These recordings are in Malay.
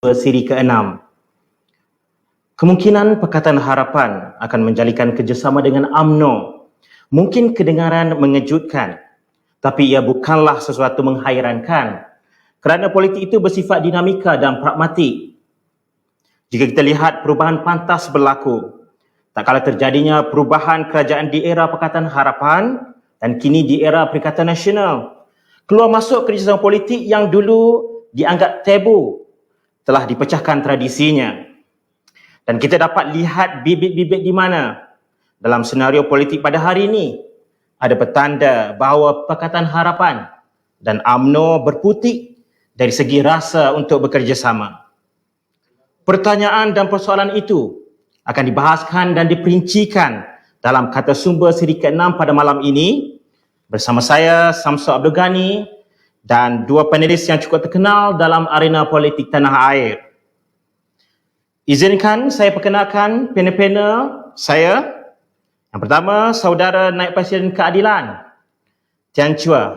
siri ke-6. Kemungkinan Pakatan Harapan akan menjalinkan kerjasama dengan UMNO. Mungkin kedengaran mengejutkan, tapi ia bukanlah sesuatu menghairankan kerana politik itu bersifat dinamika dan pragmatik. Jika kita lihat perubahan pantas berlaku, tak kala terjadinya perubahan kerajaan di era Pakatan Harapan dan kini di era Perikatan Nasional, keluar masuk kerjasama politik yang dulu dianggap tabu telah dipecahkan tradisinya. Dan kita dapat lihat bibit-bibit di mana dalam senario politik pada hari ini ada petanda bahawa Pakatan Harapan dan UMNO berputik dari segi rasa untuk bekerjasama. Pertanyaan dan persoalan itu akan dibahaskan dan diperincikan dalam kata sumber siri ke-6 pada malam ini bersama saya, Samsul Abdul Ghani, dan dua panelis yang cukup terkenal dalam arena politik tanah air. Izinkan saya perkenalkan panel-panel saya. Yang pertama, Saudara Naib Presiden Keadilan, Tian Chua.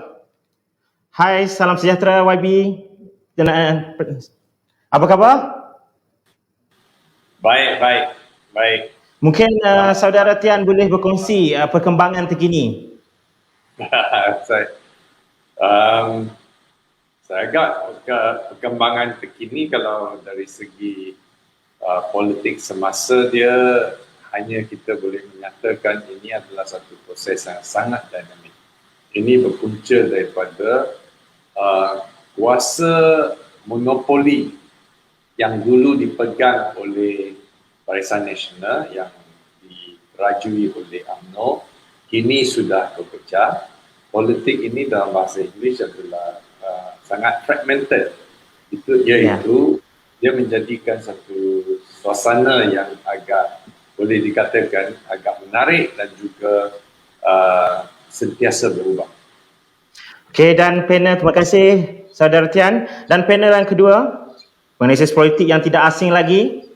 Hai, salam sejahtera YB. Apa khabar? Baik. Mungkin Saudara Tian boleh berkongsi perkembangan terkini. Saya agak perkembangan terkini kalau dari segi politik semasa dia, hanya kita boleh menyatakan ini adalah satu proses yang sangat dinamik. Ini berpunca daripada kuasa monopoli yang dulu dipegang oleh Barisan Nasional yang dirajui oleh UMNO, kini sudah berpecah. Politik ini dalam bahasa Inggeris adalah sangat fragmented. Iaitu dia menjadikan satu suasana yang agak boleh dikatakan agak menarik dan juga sentiasa berubah. Okey, dan panel, terima kasih Saudara Tian. Dan panel yang kedua, penganalisis politik yang tidak asing lagi,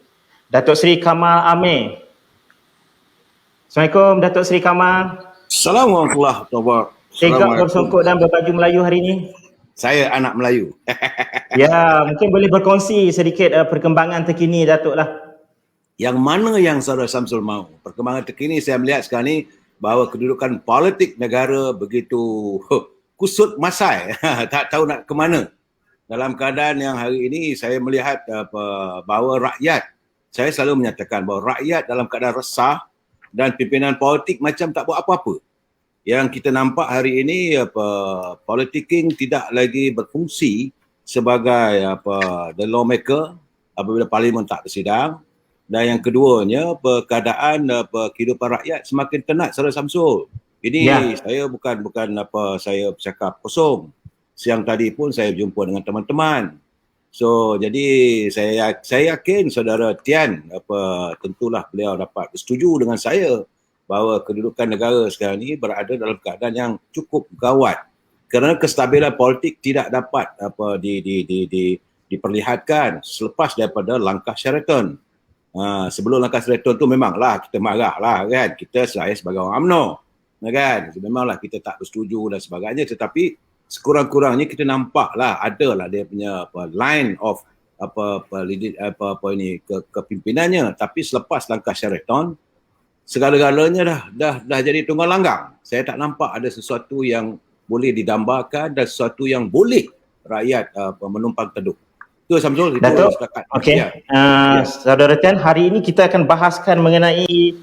Datuk Seri Kamal Amir. Assalamualaikum Datuk Seri Kamal. Assalamualaikum warahmatullahi wabarakatuh. Tegak bersongkok dan berbaju Melayu hari ini. Saya anak Melayu. Ya, mungkin boleh berkongsi sedikit perkembangan terkini Datuk lah. Yang mana yang Saudara Samsul mahu? Perkembangan terkini saya melihat sekarang ni bahawa kedudukan politik negara begitu kusut masai. Tak tahu nak ke mana. Dalam keadaan yang hari ini saya melihat bahawa rakyat, saya selalu menyatakan bahawa rakyat dalam keadaan resah dan pimpinan politik macam tak buat apa-apa. Yang kita nampak hari ini politicking tidak lagi berfungsi sebagai the lawmaker apabila parlimen tak bersidang. Dan yang keduanya, keadaan kehidupan rakyat semakin tenat, Saudara Samsul. Ini saya bukan saya bercakap kosong. Siang tadi pun saya jumpa dengan teman-teman. So jadi saya yakin Saudara Tian tentulah beliau dapat bersetuju dengan saya bahawa kedudukan negara sekarang ini berada dalam keadaan yang cukup gawat kerana kestabilan politik tidak dapat diperlihatkan selepas daripada langkah Sheraton. Sebelum langkah Sheraton tu memanglah kita marahlah kan, kita saya sebagai orang UMNO kan, memanglah kita tak bersetuju dan sebagainya, tetapi sekurang-kurangnya kita nampaklah adalah dia punya line of kepimpinannya. Tapi selepas langkah Sheraton, segala-galanya dah jadi tunggal langgang. Saya tak nampak ada sesuatu yang boleh didambakan dan sesuatu yang boleh rakyat menumpang teduh. Itu Samsul. Datuk, okey. Saudara Tian, hari ini kita akan bahaskan mengenai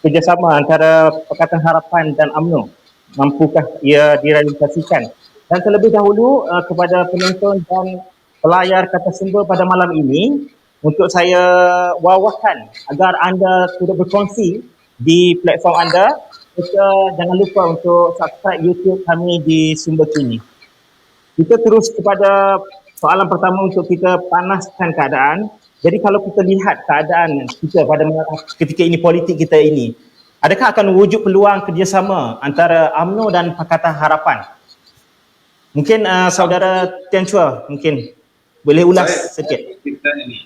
kerjasama antara Pakatan Harapan dan UMNO. Mampukah ia direalisasikan? Dan terlebih dahulu kepada penonton dan pelayar kata sumber pada malam ini, untuk saya wawakan agar anda turut berkongsi di platform anda. Jangan lupa untuk subscribe YouTube kami di Sumber Kini. Kita terus kepada soalan pertama untuk kita panaskan keadaan. Jadi kalau kita lihat keadaan kita pada ketika ini, politik kita ini, adakah akan wujud peluang kerjasama antara UMNO dan Pakatan Harapan? Mungkin Saudara Tian Chua mungkin boleh ulas sedikit. Kita ini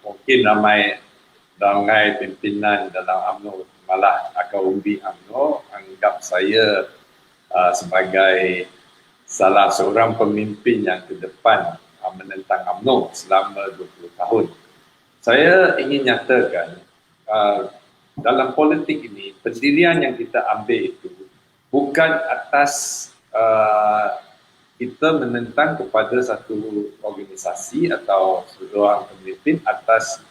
mungkin ramai pimpinan dalam UMNO, malah akar umbi UMNO anggap saya sebagai salah seorang pemimpin yang ke depan menentang UMNO selama 20 tahun. Saya ingin nyatakan dalam politik ini, pendirian yang kita ambil itu bukan atas kita menentang kepada satu organisasi atau seorang pemimpin atas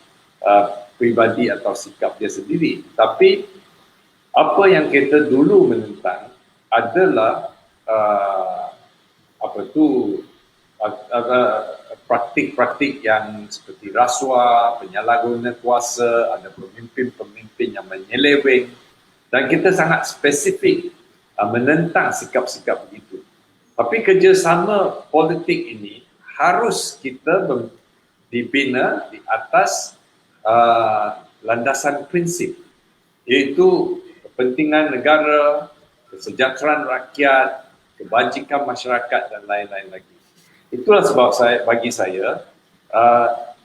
pribadi atau sikap dia sendiri. Tapi apa yang kita dulu menentang adalah praktik-praktik yang seperti rasuah, penyalahguna kuasa, ada pemimpin-pemimpin yang menyeleweng, dan kita sangat spesifik menentang sikap-sikap begitu. Tapi kerjasama politik ini harus kita dibina di atas landasan prinsip, iaitu kepentingan negara, kesejahteraan rakyat, kebajikan masyarakat dan lain-lain lagi. Itulah sebab bagi saya,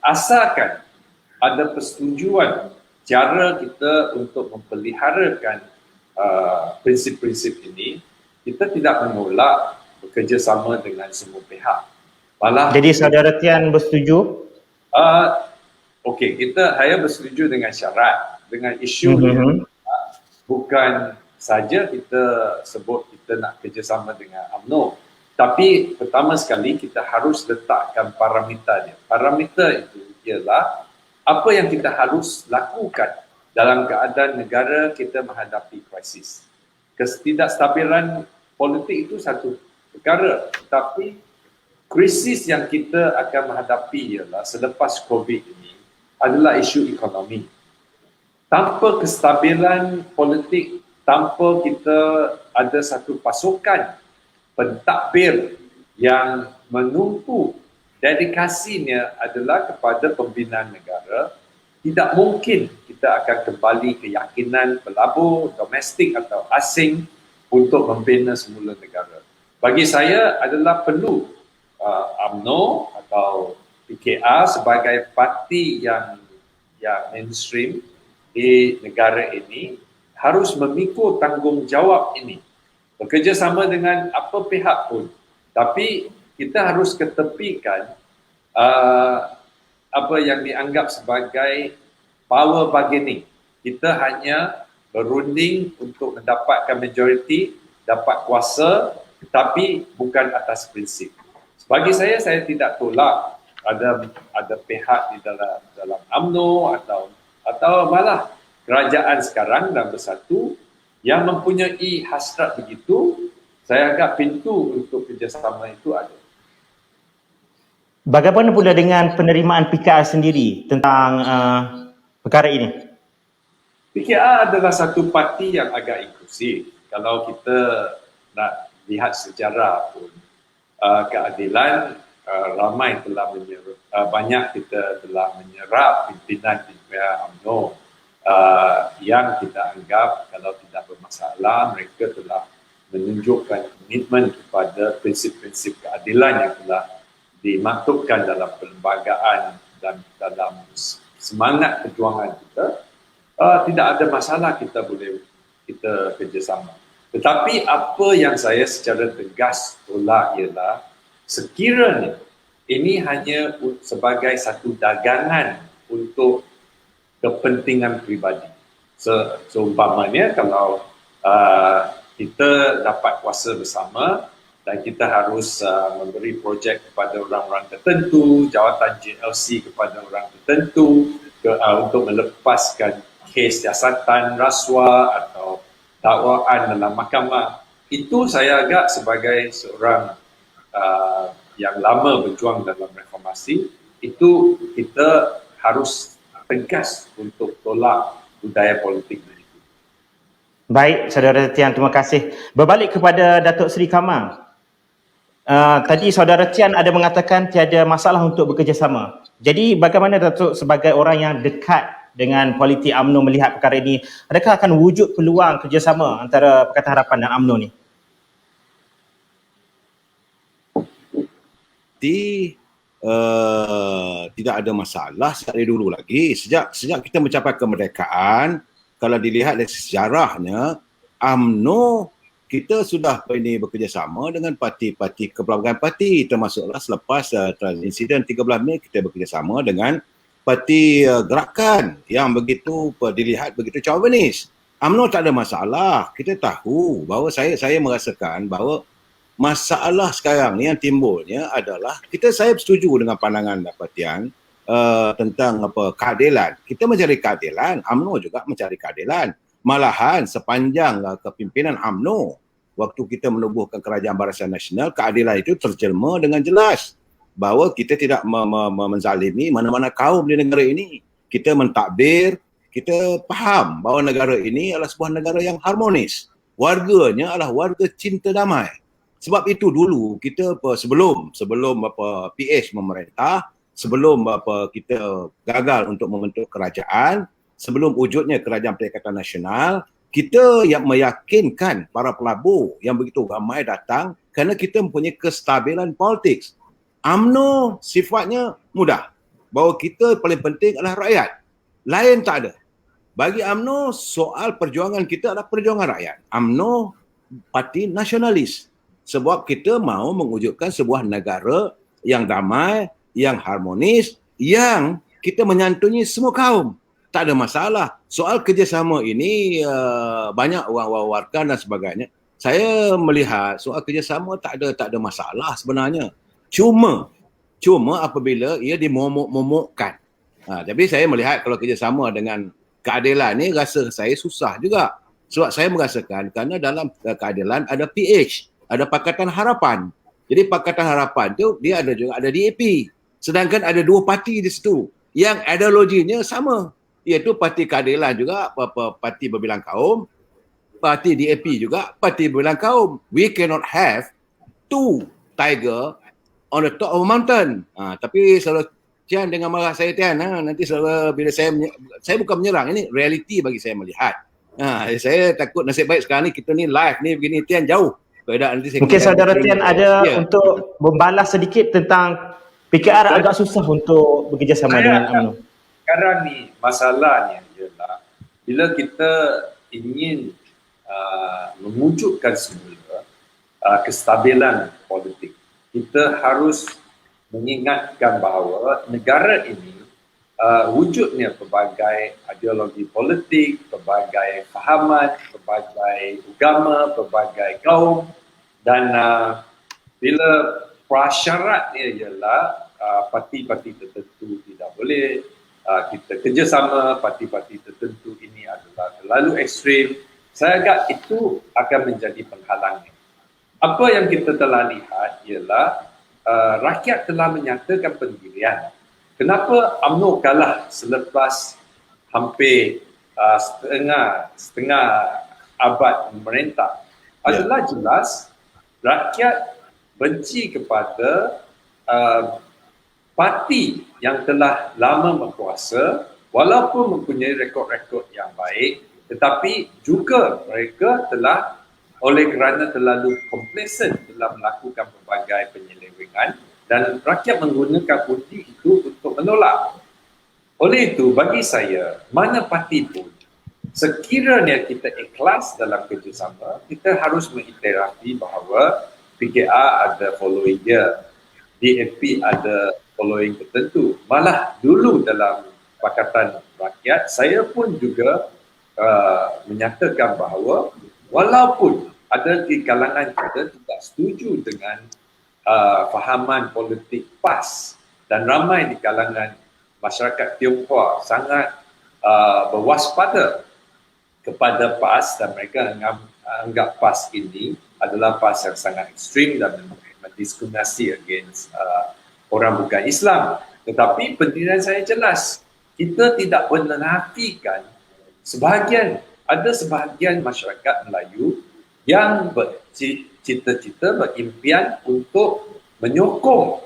asalkan ada persetujuan cara kita untuk mempeliharakan prinsip-prinsip ini, kita tidak menolak bekerjasama dengan semua pihak. Malah, jadi saudara Tian bersetuju? Okey, kita hanya bersetuju dengan syarat, dengan isu bukan saja kita sebut kita nak kerjasama dengan UMNO. Tapi pertama sekali kita harus letakkan parameter dia. Parameter itu ialah apa yang kita harus lakukan dalam keadaan negara kita menghadapi krisis. Ketidakstabilan politik itu satu perkara, tetapi krisis yang kita akan menghadapi ialah selepas COVID ini adalah isu ekonomi. Tanpa kestabilan politik, tanpa kita ada satu pasukan pentadbir yang menumpu dedikasinya adalah kepada pembinaan negara, tidak mungkin kita akan kembali keyakinan pelabur domestik atau asing untuk membina semula negara. Bagi saya adalah perlu UMNO atau PKR sebagai parti yang mainstream di negara ini harus memikul tanggungjawab ini, bekerjasama dengan apa pihak pun. Tapi kita harus ketepikan apa yang dianggap sebagai power bargaining. Kita hanya berunding untuk mendapatkan majoriti, dapat kuasa, tapi bukan atas prinsip. Bagi saya tidak tolak ada pihak di dalam UMNO atau malah kerajaan sekarang dan bersatu yang mempunyai hasrat begitu. Saya anggap pintu untuk kerjasama itu ada. Bagaimana pula dengan penerimaan PKR sendiri tentang perkara ini? PKR adalah satu parti yang agak inklusif. Kalau kita nak lihat sejarah pun, keadilan ramai telah banyak kita telah menyerap pimpinan UMNO yang kita anggap kalau tidak bermasalah, mereka telah menunjukkan komitmen kepada prinsip-prinsip keadilan yang telah dimaktubkan dalam perlembagaan dan dalam semangat perjuangan kita. Tidak ada masalah kita kerjasama. Tetapi apa yang saya secara tegas tolak ialah sekiranya ini hanya sebagai satu dagangan untuk kepentingan pribadi. Seumpamanya kalau kita dapat kuasa bersama dan kita harus memberi projek kepada orang-orang tertentu, jawatan JLC kepada orang tertentu untuk melepaskan kes siasatan, rasuah atau dakwaan dalam mahkamah. Itu saya agak sebagai seorang yang lama berjuang dalam reformasi, itu kita harus tegas untuk tolak budaya politik begitu. Baik, Saudara Tian, terima kasih. Berbalik kepada Datuk Seri Kamal. Tadi Saudara Tian ada mengatakan tiada masalah untuk bekerjasama. Jadi bagaimana Datuk sebagai orang yang dekat dengan politik UMNO melihat perkara ini? Adakah akan wujud peluang kerjasama antara Pakatan Harapan dan UMNO ni? Tidak ada masalah dari dulu lagi. Sejak kita mencapai kemerdekaan, kalau dilihat dari sejarahnya, UMNO kita sudah ini bekerjasama dengan parti-parti kepelbagaian parti, termasuklah selepas insiden 13 Mei kita bekerjasama dengan parti gerakan yang begitu dilihat begitu chauvinis. UMNO tak ada masalah. Kita tahu bahawa saya merasakan bahawa masalah sekarang ni yang timbulnya adalah saya setuju dengan pandangan Dapat Tian tentang keadilan. Kita mencari keadilan, UMNO juga mencari keadilan. Malahan sepanjang kepimpinan UMNO waktu kita menubuhkan Kerajaan Barisan Nasional, keadilan itu terjelma dengan jelas bahawa kita tidak menzalimi mana-mana kaum di negara ini. Kita mentadbir, kita faham bahawa negara ini adalah sebuah negara yang harmonis. Warganya adalah warga cinta damai. Sebab itu dulu kita sebelum PH memerintah, sebelum kita gagal untuk membentuk kerajaan, sebelum wujudnya Kerajaan Perikatan Nasional, kita yang meyakinkan para pelabur yang begitu ramai datang kerana kita mempunyai kestabilan politik. UMNO sifatnya mudah. Bahawa kita paling penting adalah rakyat. Lain tak ada. Bagi UMNO, soal perjuangan kita adalah perjuangan rakyat. UMNO parti nasionalis. Sebab kita mahu mewujudkan sebuah negara yang damai, yang harmonis, yang kita menyantuni semua kaum. Tak ada masalah. Soal kerjasama ini banyak orang wawarkan dan sebagainya. Saya melihat soal kerjasama tak ada masalah sebenarnya. Cuma apabila ia dimomok-momokkan. Tapi saya melihat kalau kerjasama dengan keadilan ni rasa saya susah juga. Sebab saya merasakan kerana dalam keadilan ada PH, ada Pakatan Harapan. Jadi Pakatan Harapan tu dia ada DAP. Sedangkan ada dua parti di situ yang ideologinya sama. Iaitu Parti Keadilan juga, Parti Berbilang Kaum, Parti DAP juga, Parti Berbilang Kaum. We cannot have two tiger on the top of a mountain. Tapi selalu Tian dengan marah saya Tian, nanti selalu bila saya bukan menyerang, ini realiti bagi saya melihat. Saya takut nasib baik sekarang ni kita ni live ni begini Tian jauh. Nanti Mungkin saudara Tian ada untuk membalas sedikit tentang PKR agak susah untuk bekerjasama dengan UMNO. Sekarang ni masalahnya ialah bila kita ingin mewujudkan semula kestabilan politik, kita harus mengingatkan bahawa negara ini wujudnya pelbagai ideologi politik, pelbagai fahaman, pelbagai agama, pelbagai kaum, dan bila prasyaratnya ialah parti-parti tertentu tidak boleh kita kerjasama, parti-parti tertentu ini adalah terlalu ekstrim, saya agak itu akan menjadi penghalangnya. Apa yang kita telah lihat ialah rakyat telah menyatakan pendirian. Kenapa UMNO kalah selepas hampir setengah abad memerintah? Adalah jelas rakyat benci kepada parti yang telah lama berkuasa, walaupun mempunyai rekod-rekod yang baik, tetapi juga mereka telah oleh kerana terlalu complacent dalam melakukan pelbagai penyelewengan dan rakyat menggunakan undi itu untuk menolak. Oleh itu, bagi saya, mana parti pun, sekiranya kita ikhlas dalam kerjasama, kita harus mengiktirafkan bahawa PKR ada following dia, DAP ada following tertentu. Malah dulu dalam Pakatan Rakyat, saya pun juga menyatakan bahawa walaupun ada di kalangan kita tidak setuju dengan fahaman politik PAS dan ramai di kalangan masyarakat Tionghoa sangat berwaspada kepada PAS dan mereka anggap PAS ini adalah PAS yang sangat ekstrim dan mendiskriminasi against orang bukan Islam. Tetapi pendirian saya jelas. Kita tidak menafikan ada sebahagian masyarakat Melayu yang bercita-cita, berimpian untuk menyokong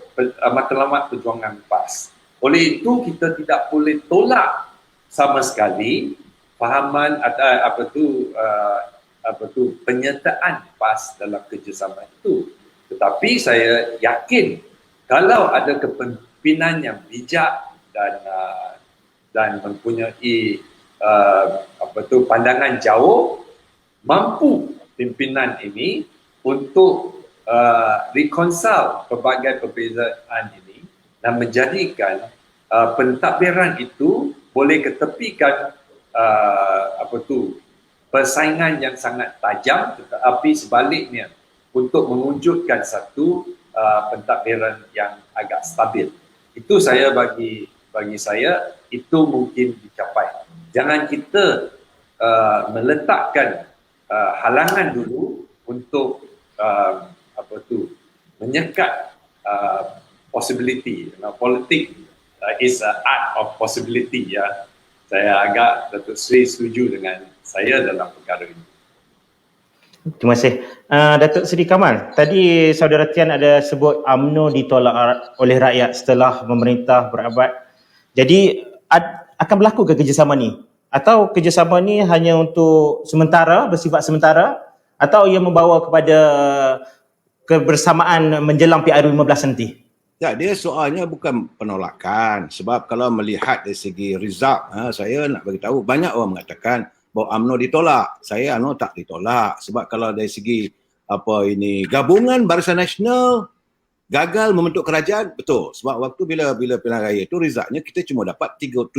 matlamat perjuangan PAS. Oleh itu, kita tidak boleh tolak sama sekali fahaman penyertaan PAS dalam kerjasama itu. Tetapi saya yakin kalau ada kepimpinan yang bijak dan mempunyai pandangan jauh, mampu pimpinan ini untuk reconcile pelbagai perbezaan ini dan menjadikan pentadbiran itu boleh ketepikan persaingan yang sangat tajam, tetapi sebaliknya untuk mewujudkan satu pentadbiran yang agak stabil. Itu saya bagi saya itu mungkin dicapai. Jangan kita meletakkan halangan dulu untuk menyekat possibility. Politik is a art of possibility, ya. Saya agak Datuk Seri setuju dengan saya dalam perkara ini. Terima kasih. Datuk Seri Kamal, tadi Saudara Tian ada sebut UMNO ditolak oleh rakyat setelah memerintah berabad. Jadi akan berlaku ke kerjasama ni? Atau kerjasama ni hanya untuk sementara, bersifat sementara, atau ia membawa kepada kebersamaan menjelang PRU15 nanti? Ya, dia soalnya bukan penolakan. Sebab kalau melihat dari segi result, saya nak bagi tahu banyak orang mengatakan bahawa UMNO ditolak. Saya UMNO tak ditolak. Sebab kalau dari segi gabungan Barisan Nasional gagal membentuk kerajaan, betul. Sebab waktu bila pilihan raya itu resultnya kita cuma dapat 79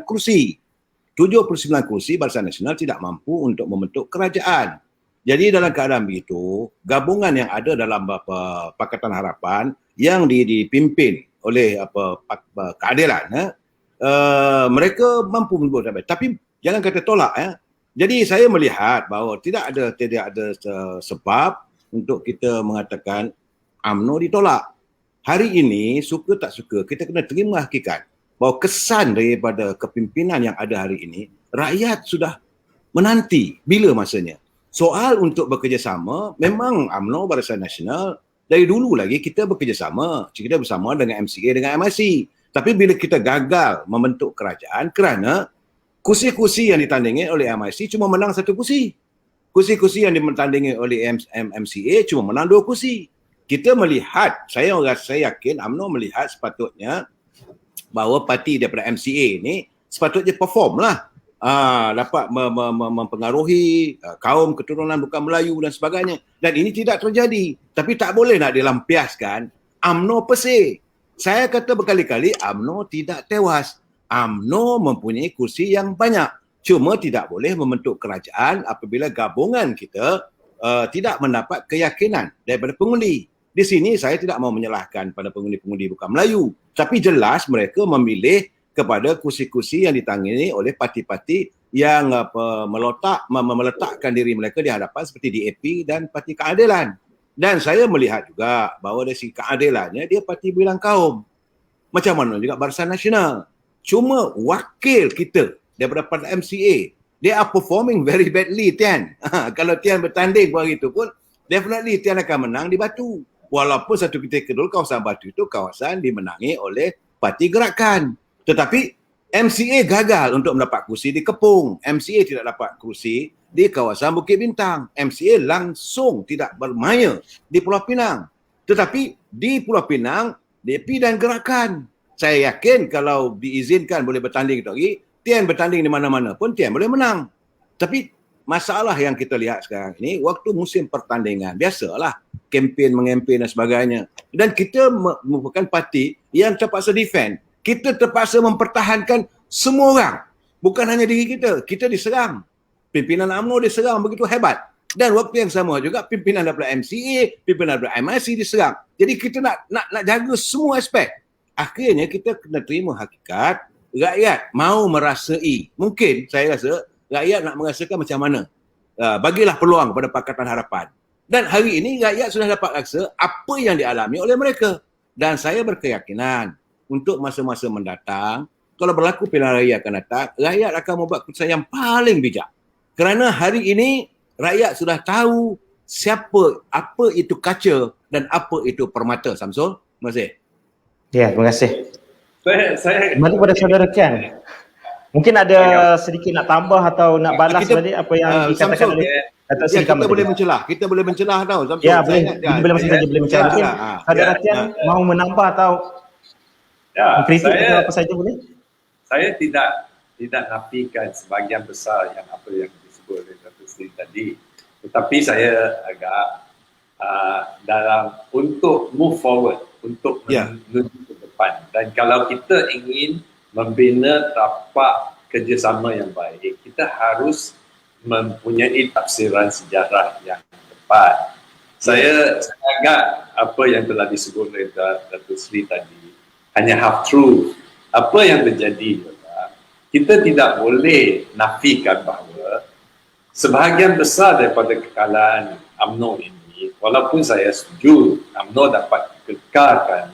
kursi. 79 kursi Barisan Nasional tidak mampu untuk membentuk kerajaan. Jadi dalam keadaan begitu, gabungan yang ada dalam Pakatan Harapan yang dipimpin oleh keadilan, mereka mampu membuat sampai. Tapi jangan kata tolak, ya. Jadi saya melihat bahawa tidak ada sebab untuk kita mengatakan UMNO ditolak. Hari ini suka tak suka kita kena terima hakikat bahawa kesan daripada kepimpinan yang ada hari ini, rakyat sudah menanti bila masanya. Soal untuk bekerjasama, memang UMNO Barisan Nasional dari dulu lagi kita bekerjasama. Kita bersama dengan MCA, dengan MIC. Tapi bila kita gagal membentuk kerajaan kerana kursi-kursi yang ditandingi oleh MIC cuma menang satu kursi. Kursi-kursi yang ditandingi oleh MCA cuma menang 2 kursi. Kita melihat, saya yakin UMNO melihat sepatutnya bahawa parti daripada MCA ni sepatutnya perform lah. Dapat mempengaruhi kaum keturunan bukan Melayu dan sebagainya. Dan ini tidak terjadi. Tapi tak boleh nak dilampiaskan UMNO pesih. Saya kata berkali-kali UMNO tidak tewas. UMNO mempunyai kursi yang banyak. Cuma tidak boleh membentuk kerajaan apabila gabungan kita tidak mendapat keyakinan daripada pengundi. Di sini saya tidak mau menyalahkan pada pengundi-pengundi bukan Melayu. Tapi jelas mereka memilih kepada kursi-kursi yang ditangani oleh parti-parti yang meletakkan diri mereka di hadapan seperti DAP dan Parti Keadilan. Dan saya melihat juga bahawa dari segi keadilannya dia parti bilang kaum. Macam mana juga Barisan Nasional. Cuma wakil kita daripada Parti MCA, they are performing very badly, Tian. Kalau Tian bertanding hari itu pun, definitely Tian akan menang di Batu. Walaupun satu ketika dulu kawasan Batu itu kawasan dimenangi oleh Parti Gerakan. Tetapi MCA gagal untuk mendapat kursi di Kepung. MCA tidak dapat kursi di kawasan Bukit Bintang. MCA langsung tidak bermaya di Pulau Pinang. Tetapi di Pulau Pinang, DAP dan Gerakan. Saya yakin kalau diizinkan boleh bertanding lagi, Tian bertanding di mana-mana pun Tian boleh menang. Tapi masalah yang kita lihat sekarang ini, waktu musim pertandingan, biasalah kempen, mengempen dan sebagainya. Dan kita merupakan parti yang terpaksa defend. Kita terpaksa mempertahankan semua orang. Bukan hanya diri kita. Kita diserang. Pimpinan UMNO diserang begitu hebat. Dan waktu yang sama juga pimpinan daripada MCA, pimpinan daripada MIC diserang. Jadi kita nak jaga semua aspek. Akhirnya kita kena terima hakikat rakyat mau merasai. Mungkin saya rasa rakyat nak merasakan macam mana. Bagilah peluang kepada Pakatan Harapan. Dan hari ini rakyat sudah dapat rasa apa yang dialami oleh mereka. Dan saya berkeyakinan untuk masa-masa mendatang, kalau berlaku pilihan raya akan datang, rakyat akan membuat keputusan yang paling bijak. Kerana hari ini, rakyat sudah tahu apa itu kaca dan apa itu permata. Samsul, terima kasih. Ya, terima kasih. Saya Kembali kepada Saudara Kian. Mungkin ada sedikit nak tambah atau nak balas tadi apa yang dikatakan oleh Datuk Seri Kamal. Kita boleh mencelah tau. Samsul. Ya, boleh masing saja boleh mencelah. Mungkin Saudara Kian mau menambah atau kritik apa saja boleh? Saya tidak nafikan sebahagian besar yang apa yang disebut oleh Datuk Seri tadi. Tetapi saya agak dalam untuk move forward, untuk menuju ke depan. Dan kalau kita ingin membina tapak kerjasama yang baik, kita harus mempunyai tafsiran sejarah yang tepat. Saya agak apa yang telah disebut oleh Datuk Seri tadi hanya half truth. Apa yang terjadi adalah kita tidak boleh nafikan bahawa sebahagian besar daripada kekalahan UMNO ini, walaupun saya setuju UMNO dapat kekalkan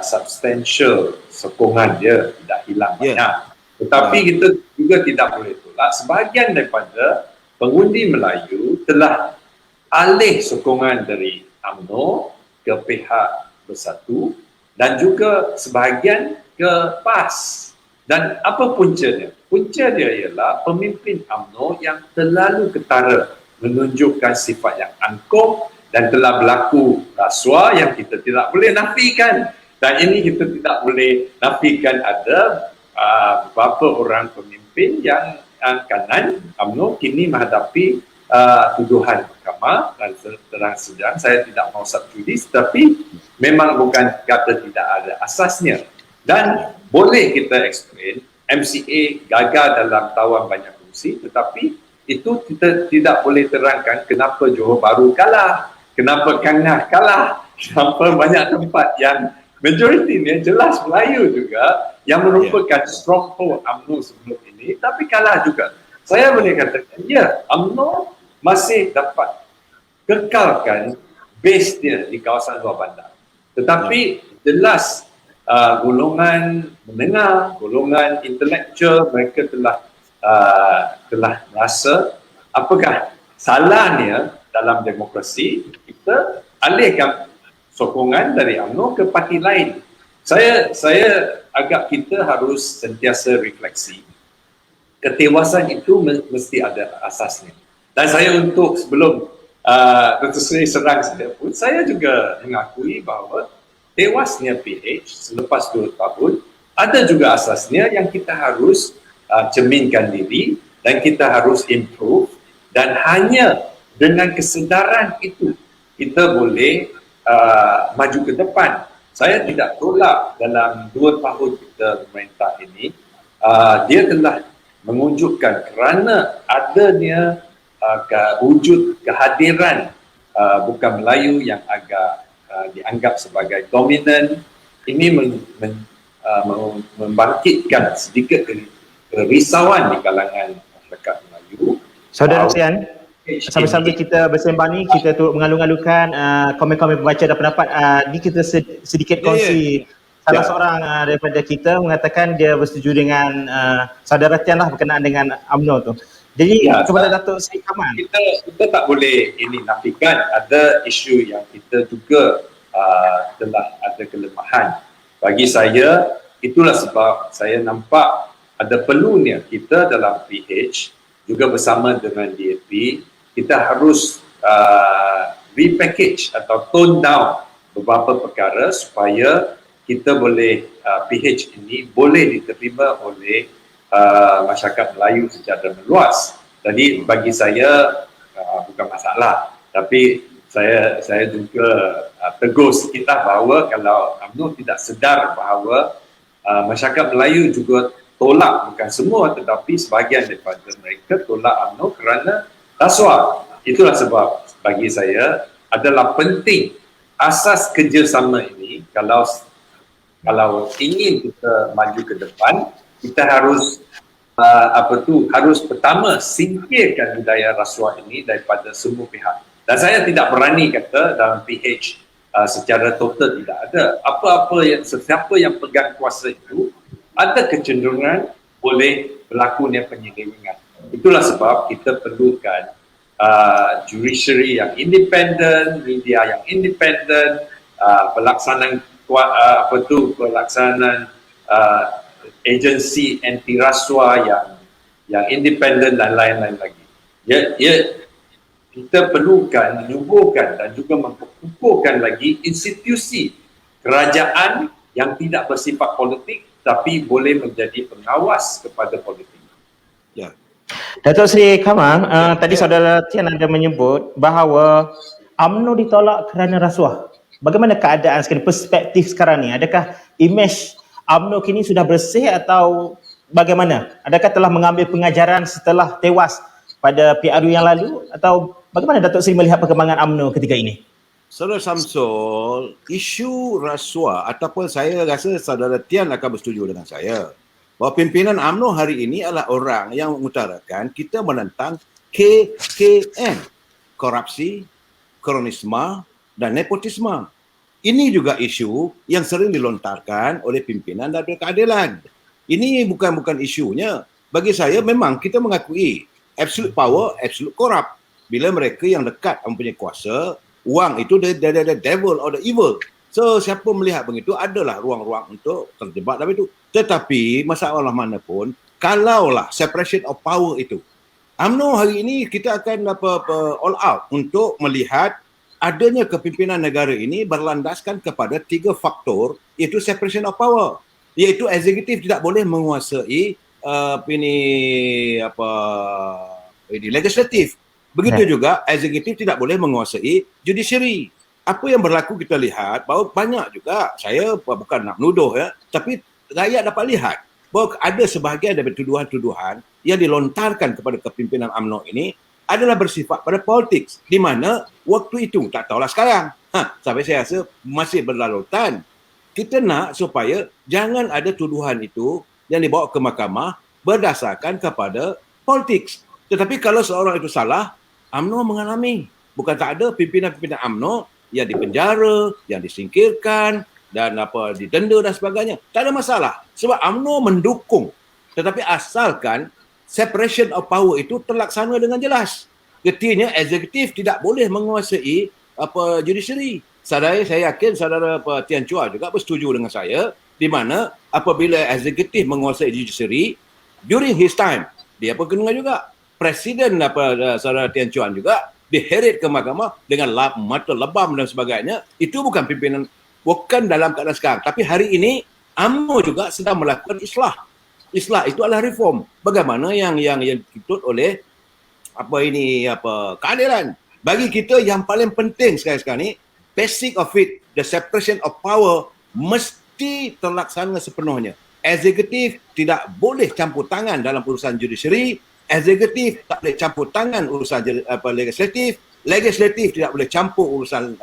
substantial sokongan dia tidak hilang banyak. Tetapi kita juga tidak boleh tolak sebahagian daripada pengundi Melayu telah alih sokongan dari UMNO ke pihak Bersatu dan juga sebahagian ke PAS. Dan apa puncanya? Punca dia ialah pemimpin UMNO yang terlalu ketara menunjukkan sifat yang angkuh dan telah berlaku rasuah yang kita tidak boleh nafikan. Dan ini kita tidak boleh nafikan ada beberapa orang pemimpin yang kanan UMNO kini menghadapi tuduhan mahkamah dan terang saya tidak mau subjudis, tapi memang bukan kata tidak ada asasnya. Dan boleh kita explain MCA gagal dalam tawar banyak fungsi, tetapi itu kita tidak boleh terangkan kenapa Johor Bahru kalah, kenapa Kangah kalah, kenapa banyak tempat yang majoritinya jelas Melayu juga yang merupakan stronghold UMNO sebelum ini, tapi kalah juga. Saya boleh katakan, ya, UMNO masih dapat kekalkan base dia di kawasan luar bandar. Tetapi jelas golongan menengah, golongan intelektual mereka telah merasa apakah salahnya dalam demokrasi kita alihkan sokongan dari UMNO ke parti lain. Saya agak kita harus sentiasa refleksi. Ketewasan itu mesti ada asasnya. Dan saya untuk sebelum Dr. Seri serang saya pun, saya juga mengakui bahawa tewasnya PH selepas 2 tahun ada juga asasnya yang kita harus cerminkan diri dan kita harus improve, dan hanya dengan kesedaran itu kita boleh maju ke depan. Saya tidak tolak dalam 2 tahun kita memerintah ini dia telah menunjukkan kerana adanya wujud kehadiran bukan Melayu yang agak dianggap sebagai dominan, ini membangkitkan sedikit kerisauan di kalangan masyarakat Melayu. Saudara Sian, sambil-sambil kita bersembang ni, kita turut mengalu-alukan komen-komen pembaca dan pendapat. Ni kita sedikit kongsi. Salah seorang daripada kita mengatakan dia bersetuju dengan saudara Tian lah berkenaan dengan UMNO tu. Jadi kepada Datuk Seri Kamal, kita tak boleh ini nafikan ada isu yang kita juga telah ada kelemahan. Bagi saya, itulah sebab saya nampak ada perlunya kita dalam PH juga bersama dengan DAP, kita harus repackage atau tone down beberapa perkara supaya kita boleh PH ini boleh diterima oleh masyarakat Melayu secara meluas. Jadi bagi saya bukan masalah, tapi saya juga tegur sikit bahawa kalau UMNO tidak sedar bahawa masyarakat Melayu juga tolak, bukan semua tetapi sebahagian daripada mereka tolak UMNO kerana rasuah. Itulah sebab bagi saya adalah penting asas kerjasama ini. Kalau ingin kita maju ke depan, kita harus harus pertama singkirkan budaya rasuah ini daripada semua pihak. Dan saya tidak berani kata dalam PH secara total tidak ada. Apa-apa yang sesiapa yang pegang kuasa itu ada kecenderungan boleh berlakunya penyelewengan. Itulah sebab kita perlukan judiciary yang independen, media yang independen, pelaksanaan pelaksanaan agensi anti rasuah yang independen dan lain-lain lagi. Kita perlukan menyuburkan dan juga memperkukuhkan lagi institusi kerajaan yang tidak bersifat politik tapi boleh menjadi pengawas kepada politik. Ya. Datuk Seri Kamal, tadi saudara Tian ada menyebut bahawa UMNO ditolak kerana rasuah. Bagaimana keadaan sekarang, perspektif sekarang ni? Adakah imej UMNO kini sudah bersih atau bagaimana? Adakah telah mengambil pengajaran setelah tewas pada PRU yang lalu atau bagaimana Datuk Seri melihat perkembangan UMNO ketika ini? Saudara Samsul, isu rasuah ataupun saya rasa saudara Tian akan bersetuju dengan saya bahawa pimpinan UMNO hari ini adalah orang yang mengutarakan kita menentang KKN, korupsi, kronisme dan nepotisme. Ini juga isu yang sering dilontarkan oleh pimpinan dan keadilan. Ini bukan isunya. Bagi saya memang kita mengakui absolute power, absolute corrupt. Bila mereka yang dekat mempunyai kuasa, wang itu the devil or the evil. So siapa melihat begitu adalah ruang-ruang untuk terjebak dalam itu. Tetapi masalah mana pun, kalaulah separation of power itu, UMNO hari ini kita akan all out untuk melihat adanya kepimpinan negara ini berlandaskan kepada 3 faktor, iaitu separation of power, iaitu eksekutif tidak boleh menguasai legislatif. Begitu juga eksekutif tidak boleh menguasai judiciary. Apa yang berlaku kita lihat bahawa banyak juga, saya bukan nak menuduh ya, tapi rakyat dapat lihat bahawa ada sebahagian dari tuduhan-tuduhan yang dilontarkan kepada kepimpinan UMNO ini adalah bersifat pada politik, di mana waktu itu, tak tahulah sekarang, sampai saya rasa masih berlarutan. Kita nak supaya jangan ada tuduhan itu yang dibawa ke mahkamah berdasarkan kepada politik. Tetapi kalau seorang itu salah, UMNO mengalami. Bukan tak ada pimpinan-pimpinan UMNO yang dipenjara, yang disingkirkan dan didenda dan sebagainya. Tak ada masalah. Sebab UMNO mendukung. Tetapi asalkan separation of power itu terlaksana dengan jelas. Artinya eksekutif tidak boleh menguasai judiciary. Saya yakin saudara Tian Chua juga bersetuju dengan saya di mana apabila eksekutif menguasai judiciary during his time, dia pun kena juga. Presiden saudara Tian Chuan juga diheret ke mahkamah dengan mata lebam dan sebagainya. Itu bukan pimpinan, bukan dalam keadaan sekarang. Tapi hari ini UMNO juga sedang melakukan islah. Islah itu adalah reform. Bagaimana yang dituntut oleh keadilan. Bagi kita yang paling penting sekarang ni, basic of it, the separation of power mesti terlaksana sepenuhnya. Eksekutif tidak boleh campur tangan dalam urusan judiciary. Eksekutif tak boleh campur tangan urusan legislatif, legislatif tidak boleh campur urusan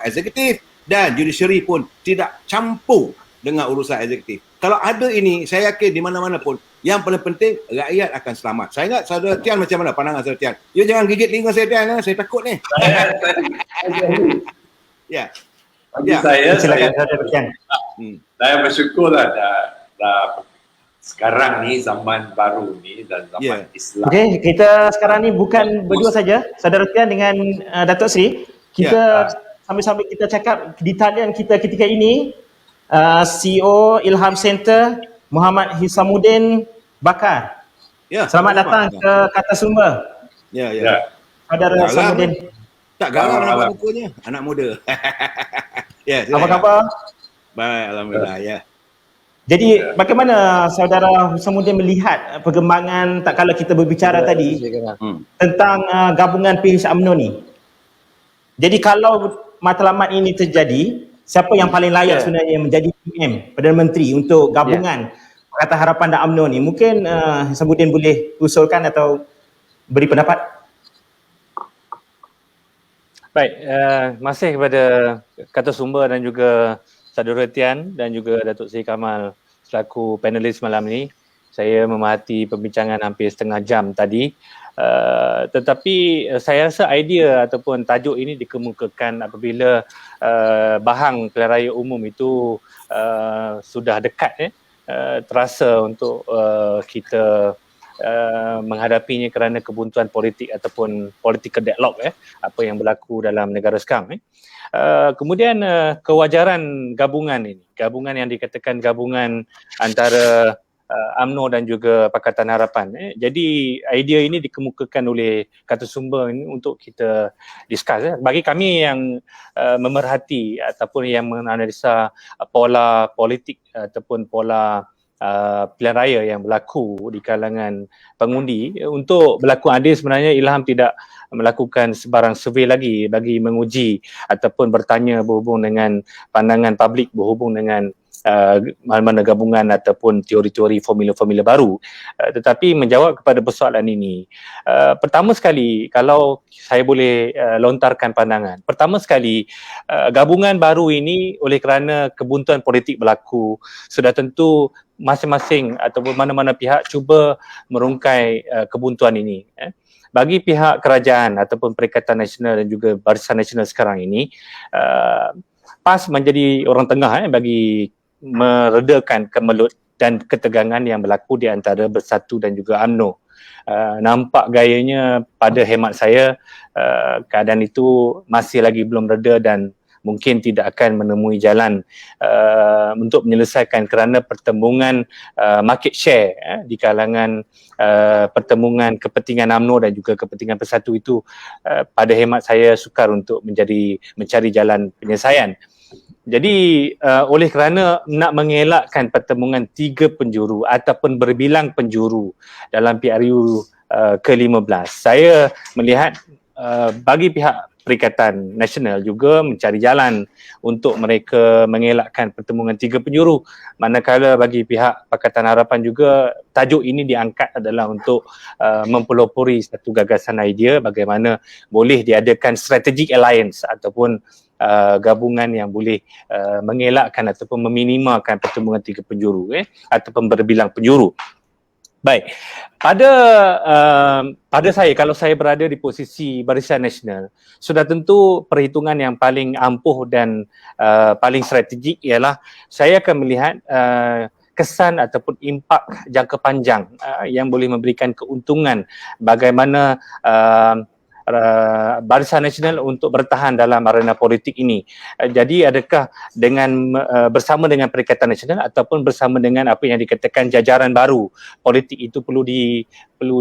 eksekutif, dan judiciary pun tidak campur dengan urusan eksekutif. Kalau ada ini, saya yakin di mana-mana pun yang paling penting rakyat akan selamat. Saya ingat saudara Tian macam mana pandangan saudara Tian? You jangan gigit telinga saya Tian, saya takut ni. Ya. Silakan saudara Tian. Saya bersyukurlah dah sekarang ni zaman baru ni dan zaman Islam. Okey, kita sekarang ni bukan berdua saja, saudara Tian dengan Datuk Seri. Kita sambil-sambil kita cakap di talian kita ketika ini CEO Ilham Center Muhammad Hisamuddin Bakar. Selamat datang ke Kata Sumber. Saudara Hisamuddin. Tak garang nampak muka anak muda. Apa khabar? Baik, alhamdulillah. Jadi bagaimana saudara Hisamuddin melihat perkembangan tak kala kita berbicara tadi tentang gabungan PH UMNO ni? Jadi kalau matlamat ini terjadi, siapa yang paling layak sebenarnya menjadi PM, Perdana Menteri untuk gabungan Pakatan Harapan dan UMNO ni? Mungkin Hisamuddin boleh usulkan atau beri pendapat? Baik, masih kepada Kata Sumber dan juga Saudara Tian dan juga Datuk Seri Kamal selaku panelis malam ini. Saya memerhati perbincangan hampir setengah jam tadi. Tetapi saya rasa idea ataupun tajuk ini dikemukakan apabila bahang pilihan raya umum itu sudah dekat terasa untuk kita menghadapinya kerana kebuntuan politik ataupun political deadlock apa yang berlaku dalam negara sekarang. Kemudian kewajaran gabungan ini, gabungan yang dikatakan gabungan antara UMNO dan juga Pakatan Harapan. Jadi idea ini dikemukakan oleh Kata Sumber ini untuk kita discuss. Bagi kami yang memerhati ataupun yang menganalisa pola politik ataupun pola pilihan raya yang berlaku di kalangan pengundi, untuk berlaku adil sebenarnya Ilham tidak melakukan sebarang survey lagi bagi menguji ataupun bertanya berhubung dengan pandangan publik berhubung dengan mana-mana gabungan ataupun teori-teori formula-formula baru, tetapi menjawab kepada persoalan ini. Pertama sekali, kalau saya boleh lontarkan pandangan, pertama sekali, gabungan baru ini oleh kerana kebuntuan politik berlaku, sudah tentu masing-masing ataupun mana-mana pihak cuba merungkai kebuntuan ini. Bagi pihak kerajaan ataupun Perikatan Nasional dan juga Barisan Nasional sekarang ini, PAS menjadi orang tengah bagi meredakan kemelut dan ketegangan yang berlaku di antara Bersatu dan juga UMNO. Nampak gayanya pada hemat saya keadaan itu masih lagi belum reda dan mungkin tidak akan menemui jalan untuk menyelesaikan kerana pertembungan market share di kalangan pertembungan kepentingan UMNO dan juga kepentingan Bersatu itu pada hemat saya sukar untuk mencari jalan penyelesaian. Jadi oleh kerana nak mengelakkan pertembungan 3 penjuru ataupun berbilang penjuru dalam PRU ke-15, saya melihat bagi pihak Perikatan Nasional juga mencari jalan untuk mereka mengelakkan pertembungan 3 penjuru, manakala bagi pihak Pakatan Harapan juga tajuk ini diangkat adalah untuk mempelopori satu gagasan idea bagaimana boleh diadakan strategic alliance ataupun gabungan yang boleh mengelakkan ataupun meminimalkan pertembungan 3 penjuru ataupun berbilang penjuru. Baik, pada saya, kalau saya berada di posisi Barisan Nasional, sudah tentu perhitungan yang paling ampuh dan paling strategik ialah saya akan melihat kesan ataupun impak jangka panjang yang boleh memberikan keuntungan bagaimana Barisan Nasional untuk bertahan dalam arena politik ini. Jadi adakah dengan bersama dengan Perikatan Nasional ataupun bersama dengan apa yang dikatakan jajaran baru politik itu perlu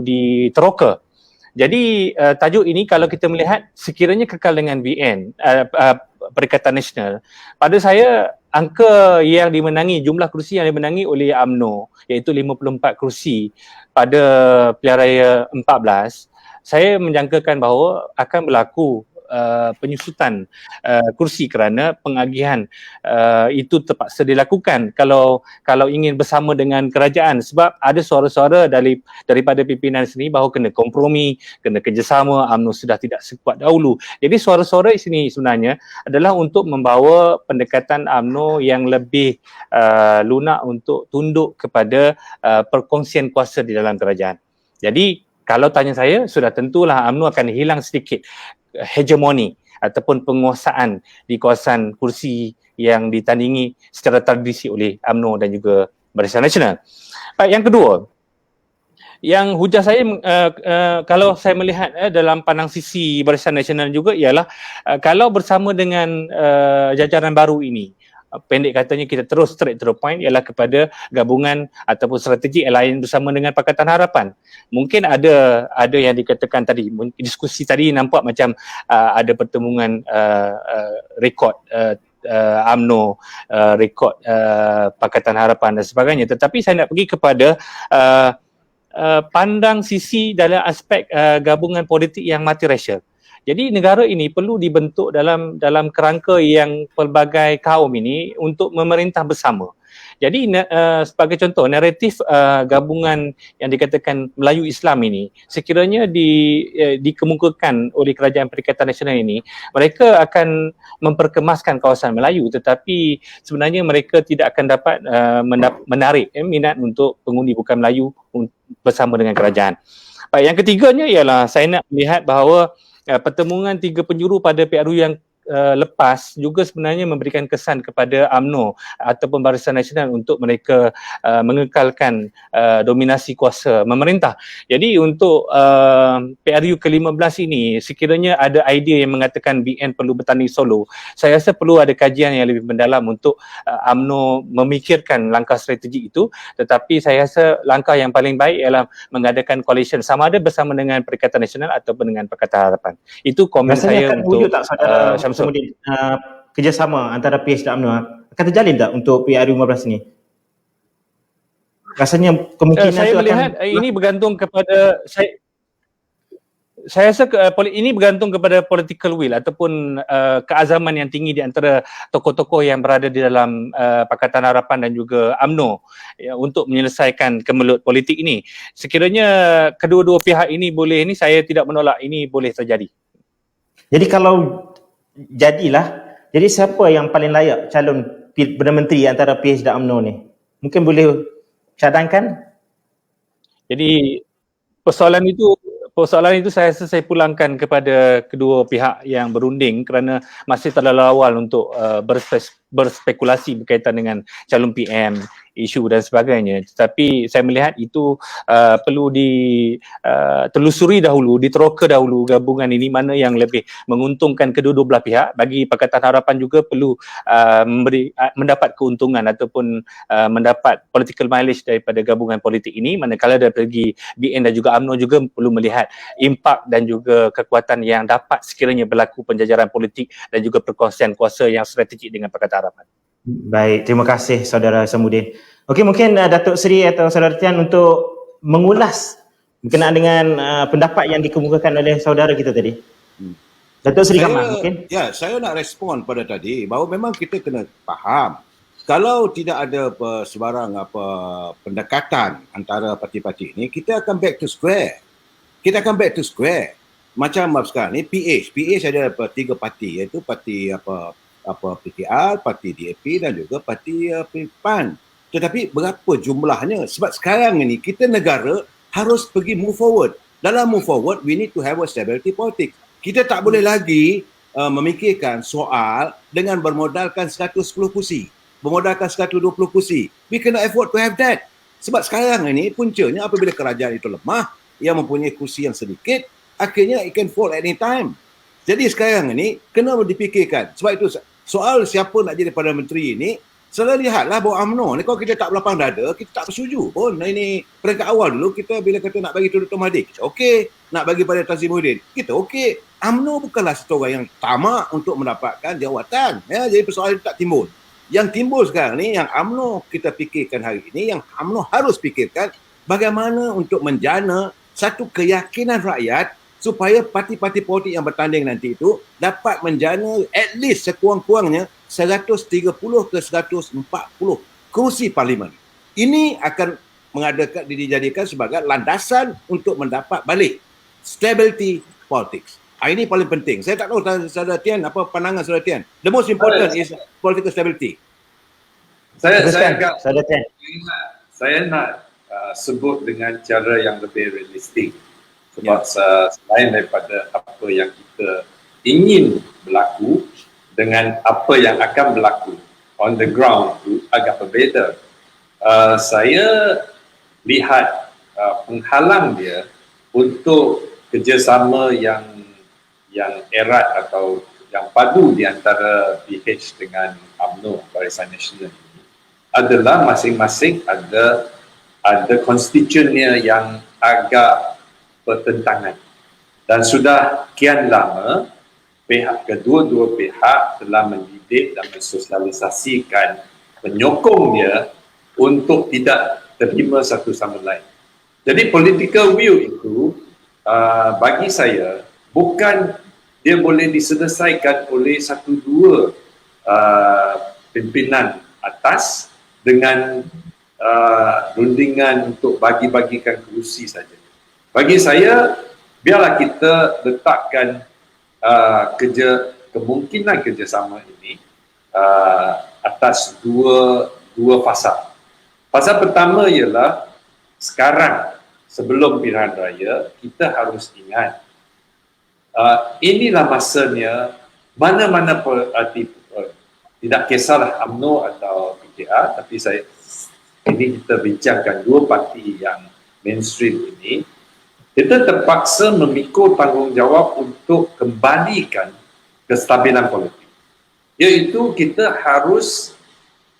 diteroka. Jadi tajuk ini kalau kita melihat sekiranya kekal dengan BN Perikatan Nasional, pada saya angka yang dimenangi, jumlah kerusi yang dimenangi oleh UMNO iaitu 54 kerusi pada pilihan raya 14, saya menjangkakan bahawa akan berlaku penyusutan kursi kerana pengagihan itu terpaksa dilakukan kalau ingin bersama dengan kerajaan, sebab ada suara-suara daripada pimpinan sini bahawa kena kompromi, kena kerjasama, UMNO sudah tidak sekuat dahulu. Jadi suara-suara di sini sebenarnya adalah untuk membawa pendekatan UMNO yang lebih lunak untuk tunduk kepada perkongsian kuasa di dalam kerajaan. Jadi kalau tanya saya, sudah tentulah UMNO akan hilang sedikit hegemoni ataupun penguasaan di kawasan kursi yang ditandingi secara tradisi oleh UMNO dan juga Barisan Nasional. Baik, yang kedua, yang hujah saya kalau saya melihat dalam pandang sisi Barisan Nasional juga ialah kalau bersama dengan jajaran baru ini, pendek katanya kita terus straight to the point, ialah kepada gabungan ataupun strategi alliance bersama dengan Pakatan Harapan. Mungkin ada yang dikatakan tadi, diskusi tadi nampak macam ada pertemuan rekod UMNO, rekod Pakatan Harapan dan sebagainya, tetapi saya nak pergi kepada pandang sisi dalam aspek gabungan politik yang multiracial. Jadi negara ini perlu dibentuk dalam kerangka yang pelbagai kaum ini untuk memerintah bersama. Jadi sebagai contoh, naratif gabungan yang dikatakan Melayu Islam ini sekiranya dikemukakan oleh Kerajaan Perikatan Nasional ini, mereka akan memperkemaskan kawasan Melayu, tetapi sebenarnya mereka tidak akan dapat menarik minat untuk pengundi bukan Melayu bersama dengan kerajaan. Baik, yang ketiganya ialah saya nak melihat bahawa pertemuan 3 penjuru pada PRU yang lepas juga sebenarnya memberikan kesan kepada UMNO ataupun Barisan Nasional untuk mereka mengekalkan dominasi kuasa memerintah. Jadi untuk PRU ke-15 ini, sekiranya ada idea yang mengatakan BN perlu bertanding solo, saya rasa perlu ada kajian yang lebih mendalam untuk UMNO memikirkan langkah strategi itu, tetapi saya rasa langkah yang paling baik ialah mengadakan coalition sama ada bersama dengan Perikatan Nasional ataupun dengan Pakatan Harapan. Itu komen saya untuk kemudian kerjasama antara PS dan UMNO akan terjalin tak untuk PRU 15 ni? rasanya kemungkinan Saya tu melihat akan ini bergantung kepada saya rasa ini bergantung kepada political will ataupun keazaman yang tinggi di antara tokoh-tokoh yang berada di dalam Pakatan Harapan dan juga UMNO untuk menyelesaikan kemelut politik ini. Sekiranya kedua-dua pihak ini boleh, ni saya tidak menolak, ini boleh terjadi. Jadi kalau jadilah, jadi siapa yang paling layak calon Perdana Menteri antara PH dan UMNO ni? Mungkin boleh cadangkan? Jadi persoalan itu saya rasa saya pulangkan kepada kedua pihak yang berunding kerana masih terlalu awal untuk berspekulasi berkaitan dengan calon PM, isu dan sebagainya. Tetapi saya melihat itu perlu ditelusuri dahulu, diteroka dahulu gabungan ini mana yang lebih menguntungkan kedua-dua belah pihak. Bagi Pakatan Harapan juga perlu mendapat keuntungan ataupun mendapat political mileage daripada gabungan politik ini, manakala dari segi BN dan juga UMNO juga perlu melihat impak dan juga kekuatan yang dapat sekiranya berlaku penjajaran politik dan juga perkongsian kuasa yang strategik dengan Pakatan Harapan. Baik, terima kasih Saudara Samudin. Okey, mungkin Datuk Seri atau Saudara Tian untuk mengulas berkenaan dengan pendapat yang dikemukakan oleh saudara kita tadi. Datuk Seri Kamal, mungkin? Ya, saya nak respon pada tadi bahawa memang kita kena faham kalau tidak ada sebarang pendekatan antara parti-parti ini, kita akan back to square. Macam sekarang ni PH ada 3 parti, iaitu parti PKR, parti DAP dan juga parti PAN. Tetapi berapa jumlahnya? Sebab sekarang ini kita negara harus pergi move forward. Dalam move forward, we need to have a stability politics. Kita tak boleh lagi memikirkan soal dengan bermodalkan 110 kursi, bermodalkan 120 kursi. We cannot afford to have that. Sebab sekarang ini puncanya apabila kerajaan itu lemah, yang mempunyai kursi yang sedikit, akhirnya it can fall at any time. Jadi sekarang ini kena dipikirkan. Sebab itu soal siapa nak jadi Perdana Menteri ini, selalu lihatlah bahawa UMNO ni kalau kita tak berlapang dada, kita tak bersetuju pun. Ini peringkat awal dulu kita bila kata nak bagi Tun Dr. Mahathir, kita okey. Nak bagi pada Tazimuddin, kita okey. UMNO bukanlah satu orang yang tamak untuk mendapatkan jawatan. Ya, jadi persoalan itu tak timbul. Yang timbul sekarang ni, yang UMNO kita fikirkan hari ini, yang UMNO harus fikirkan bagaimana untuk menjana satu keyakinan rakyat supaya parti-parti politik yang bertanding nanti itu dapat menjana at least sekurang-kurangnya 130 ke 140 kursi parlimen. Ini akan dijadikan sebagai landasan untuk mendapat balik stability politics. Ini paling penting. Saya tak tahu Saudara Tian, apa pandangan Saudara Tian? The most important is political stability. Saya nak sebut dengan cara yang lebih realistik. Sebab selain daripada apa yang kita ingin berlaku dengan apa yang akan berlaku on the ground itu agak berbeza. Saya lihat penghalang dia untuk kerjasama yang erat atau yang padu di antara PH dengan UMNO, Barisan Nasional ini adalah masing-masing ada konstituennya yang agak bertentangan. Dan sudah kian lama kedua-dua pihak telah mendidik dan mensosialisasikan penyokong dia untuk tidak terima satu sama lain. Jadi political will itu bagi saya bukan dia boleh diselesaikan oleh satu dua pimpinan atas dengan rundingan untuk bagi-bagikan kerusi saja. Bagi saya, biarlah kita letakkan kemungkinan kerjasama ini atas dua fasa. Fasa pertama ialah sekarang sebelum pilihan raya kita harus ingat inilah masanya mana-mana parti, tidak kisahlah UMNO atau PKR, tapi ini kita bincangkan dua parti yang mainstream ini, kita terpaksa memikul tanggungjawab untuk kembalikan kestabilan politik. Iaitu kita harus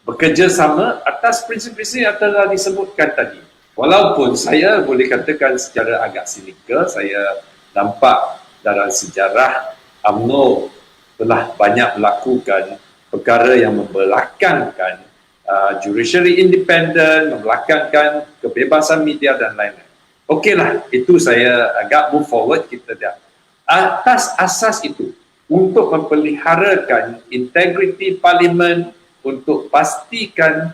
bekerjasama atas prinsip-prinsip yang telah disebutkan tadi. Walaupun saya boleh katakan secara agak sinikal, saya nampak dalam sejarah UMNO telah banyak melakukan perkara yang membelakangkan judiciary independent, membelakangkan kebebasan media dan lain-lain. Okeylah, itu saya agak move forward. Kita dah atas asas itu untuk memperliharakan integriti parlimen, untuk pastikan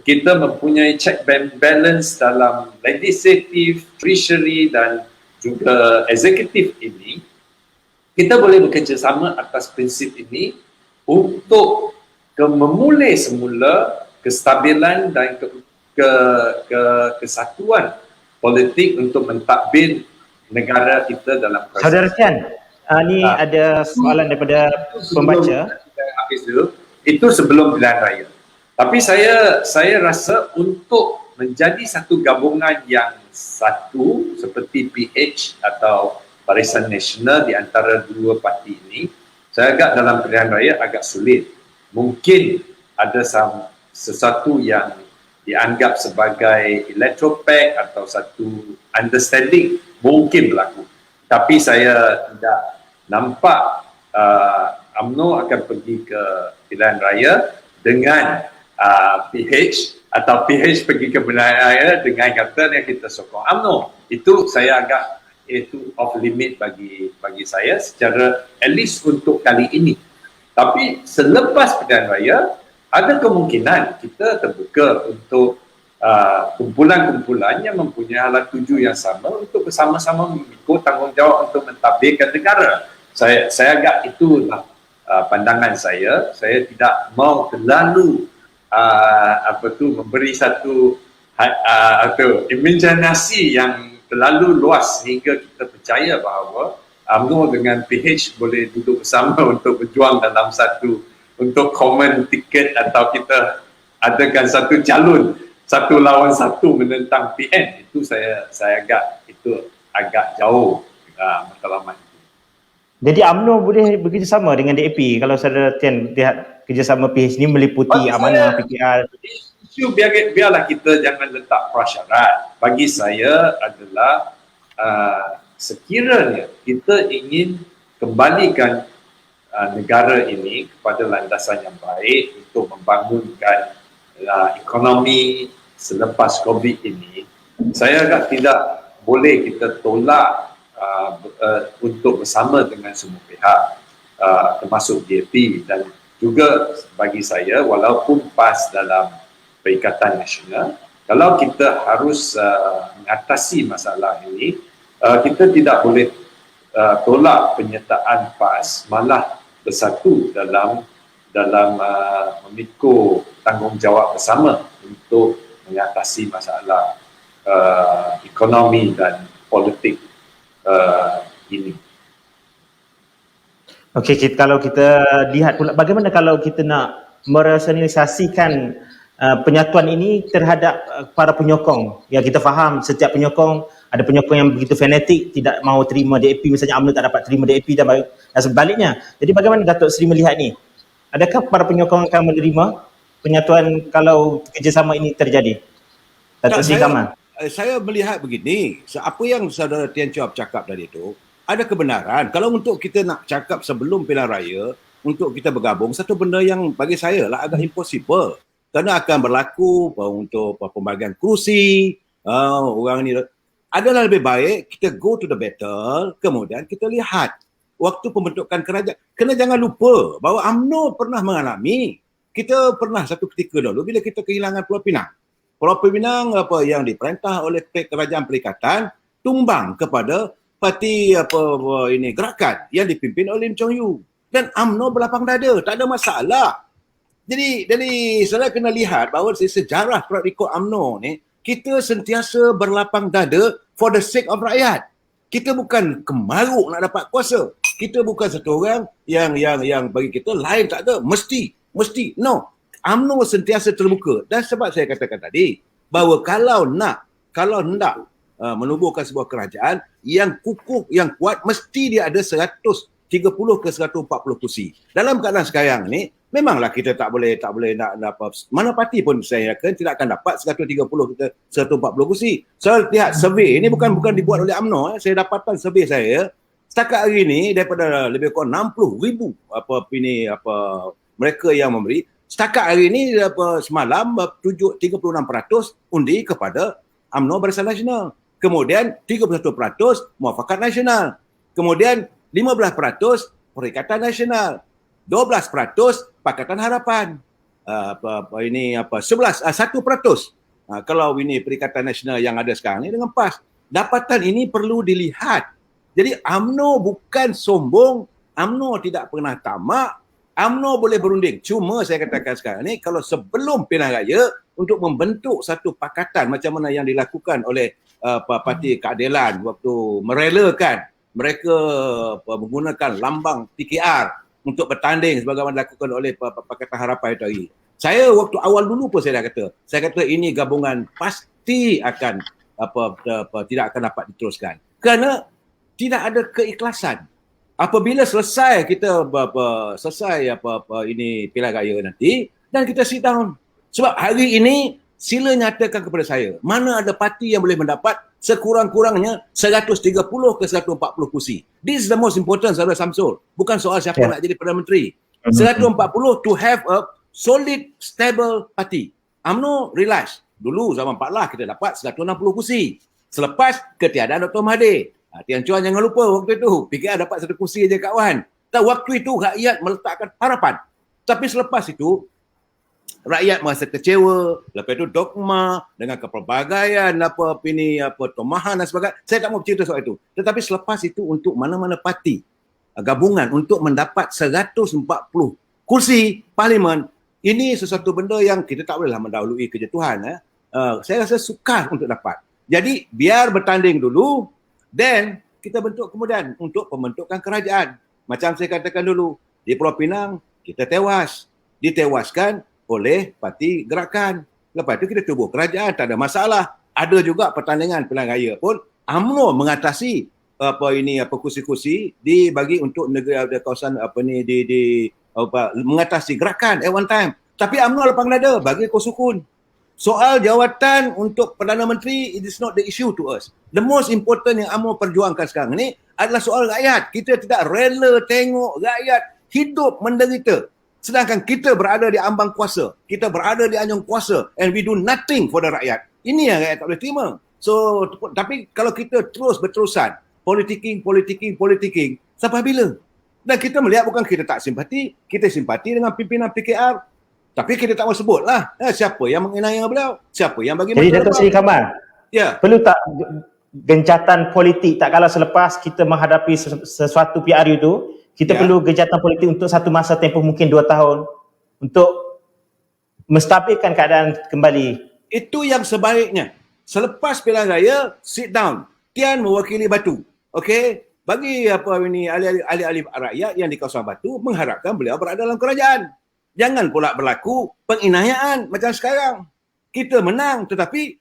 kita mempunyai check and balance dalam legislatif, judiciary dan juga eksekutif ini. Kita boleh bekerjasama atas prinsip ini untuk memulai semula kestabilan dan kesatuan politik untuk mentadbir negara kita dalam proses. Saudara Tian, ni ada soalan daripada pembaca. Habis dulu. Itu sebelum pilihan raya. Tapi saya rasa untuk menjadi satu gabungan yang satu seperti PH atau Barisan Nasional di antara dua parti ini, saya agak dalam pilihan raya agak sulit. Mungkin ada sesuatu yang dianggap sebagai electoral pact atau satu understanding mungkin berlaku. Tapi saya tidak nampak UMNO akan pergi ke pilihan raya dengan PH atau PH pergi ke pilihan raya dengan kata yang kita sokong UMNO. Itu saya agak itu off limit bagi saya secara at least untuk kali ini. Tapi selepas pilihan raya ada kemungkinan kita terbuka untuk kumpulan-kumpulan yang mempunyai halat tuju yang sama untuk bersama-sama memikul tanggungjawab untuk mentadbirkan negara. Saya agak itulah pandangan saya. Saya tidak mau terlalu memberi satu imajinasi yang terlalu luas sehingga kita percaya bahawa UMNO dengan PH boleh duduk bersama untuk berjuang dalam satu untuk common ticket atau kita adakan satu calon satu lawan satu menentang PN. Itu saya agak jauh matlamat. Jadi UMNO boleh bekerjasama dengan DAP kalau saudara Tian lihat kerjasama PH ni meliputi Amanah, PKR. Isu biarlah kita jangan letak prasyarat. Bagi saya adalah sekiranya kita ingin kembalikan negara ini kepada landasan yang baik untuk membangunkan ekonomi selepas COVID ini, saya agak tidak boleh kita tolak untuk bersama dengan semua pihak, termasuk DAP. Dan juga bagi saya, walaupun PAS dalam Perikatan Nasional, kalau kita harus mengatasi masalah ini, kita tidak boleh tolak penyertaan PAS, malah bersatu dalam memikul tanggungjawab bersama untuk mengatasi masalah ekonomi dan politik ini. Okey, kalau kita lihat pula bagaimana kalau kita nak merasionalisasikan penyatuan ini terhadap para penyokong. Ya, kita faham setiap penyokong, ada penyokong yang begitu fanatik tidak mahu terima DAP, misalnya UMNO tak dapat terima DAP dan sebaliknya. Jadi bagaimana Datuk Seri melihat ni? Adakah para penyokong akan menerima penyatuan kalau kerjasama ini terjadi? Datuk Seri Kamal. Saya melihat begini, apa yang saudara Tian Chop cakap tadi itu ada kebenaran. Kalau untuk kita nak cakap sebelum pilihan raya untuk kita bergabung, satu benda yang bagi saya lah agak impossible. Kerana akan berlaku untuk pembagian kerusi, orang ni adalah lebih baik kita go to the battle, kemudian kita lihat waktu pembentukan kerajaan. Kena jangan lupa bahawa UMNO pernah mengalami, kita pernah satu ketika dulu bila kita kehilangan Pulau Pinang. Pulau Pinang yang diperintah oleh kerajaan perikatan tumbang kepada parti gerakan yang dipimpin oleh Lim Chong Yu. Dan UMNO berlapang dada, tak ada masalah. Jadi saya kena lihat bahawa sejarah track record UMNO ni, kita sentiasa berlapang dada for the sake of rakyat. Kita bukan kemaruk nak dapat kuasa. Kita bukan satu orang yang bagi kita lain tak ada. Mesti. No. UMNO sentiasa terbuka. Dan sebab saya katakan tadi, bahawa kalau hendak menubuhkan sebuah kerajaan yang kukuh, yang kuat, mesti dia ada 130 ke 140 kursi. Dalam keadaan sekarang ni, memanglah kita tak boleh nak apa, mana parti pun saya yakin tidak akan dapat 130 ke 140 kursi. Saya lihat survey ini bukan dibuat oleh UMNO. Saya dapatkan survey saya setakat hari ini daripada lebih kurang 60,000 mereka yang memberi, Setakat hari ini semalam 36% undi kepada UMNO Barisan Nasional. Kemudian 31% Muafakat Nasional. Kemudian 15% Perikatan Nasional. 12% Pakatan Harapan. 1%. Kalau ini Perikatan Nasional yang ada sekarang ni dengan PAS. Dapatan ini perlu dilihat. Jadi UMNO bukan sombong, UMNO tidak pernah tamak, UMNO boleh berunding. Cuma saya katakan sekarang ni, kalau sebelum pilihan raya untuk membentuk satu pakatan macam mana yang dilakukan oleh Parti Keadilan waktu merelakan mereka menggunakan lambang PKR untuk bertanding sebagaimana dilakukan oleh Pakatan Harapan itu hari. Saya waktu awal dulu pun saya kata ini gabungan pasti akan tidak akan dapat diteruskan. Kerana tidak ada keikhlasan. Apabila selesai kita ini pilihan raya nanti dan kita sit down. Sebab hari ini sila nyatakan kepada saya, mana ada parti yang boleh mendapat sekurang-kurangnya 130 ke 140 kursi. This is the most important, Saudara Samsul. Bukan soal siapa nak jadi Perdana Menteri. 140 to have a solid, stable party. UMNO realize, dulu zaman Pak Lah kita dapat 160 kursi. Selepas ketiadaan Dr. Mahathir. Tian Chuan jangan lupa waktu itu, PKR dapat 1 kursi je kawan. Dan waktu itu rakyat meletakkan harapan. Tapi selepas itu, rakyat merasa kecewa, lepas itu dogma dengan kepelbagaian, tomahan dan sebagainya. Saya tak mau bercerita soal itu. Tetapi selepas itu untuk mana-mana parti gabungan untuk mendapat 140 kursi parlimen, ini sesuatu benda yang kita tak bolehlah mendahului kerja Tuhan. Saya rasa sukar untuk dapat. Jadi biar bertanding dulu, then kita bentuk kemudian untuk pembentukan kerajaan. Macam saya katakan dulu, di Pulau Pinang kita ditewaskan oleh Parti Gerakan. Lepas itu kita tubuh kerajaan, tak ada masalah. Ada juga pertandingan pilihan raya pun UMNO mengatasi kursi-kursi dibagi untuk negara kawasan mengatasi Gerakan at one time. Tapi UMNO lapang dada bagi Kosukun. Soal jawatan untuk Perdana Menteri, it is not the issue to us. The most important yang UMNO perjuangkan sekarang ni adalah soal rakyat. Kita tidak rela tengok rakyat hidup menderita. Sedangkan kita berada di ambang kuasa. Kita berada di anjung kuasa and we do nothing for the rakyat. Ini yang rakyat tak boleh terima. So, tapi kalau kita berterusan politicking, sampai bila? Dan kita melihat bukan kita tak simpati, kita simpati dengan pimpinan PKR. Tapi kita tak mau sebut lah siapa yang mengenai beliau, siapa yang bagi Jadi Datuk Seri Kamal, perlu tak gencatan politik tak kala selepas kita menghadapi sesuatu PRU itu, kita perlu gencatan politik untuk satu masa tempoh mungkin 2 tahun untuk menstabilkan keadaan kembali. Itu yang sebaiknya. Selepas pilihan raya, sit down. Tian mewakili Batu. Okey, bagi ahli-ahli rakyat yang di kawasan Batu mengharapkan beliau berada dalam kerajaan. Jangan pula berlaku penginayaan macam sekarang. Kita menang tetapi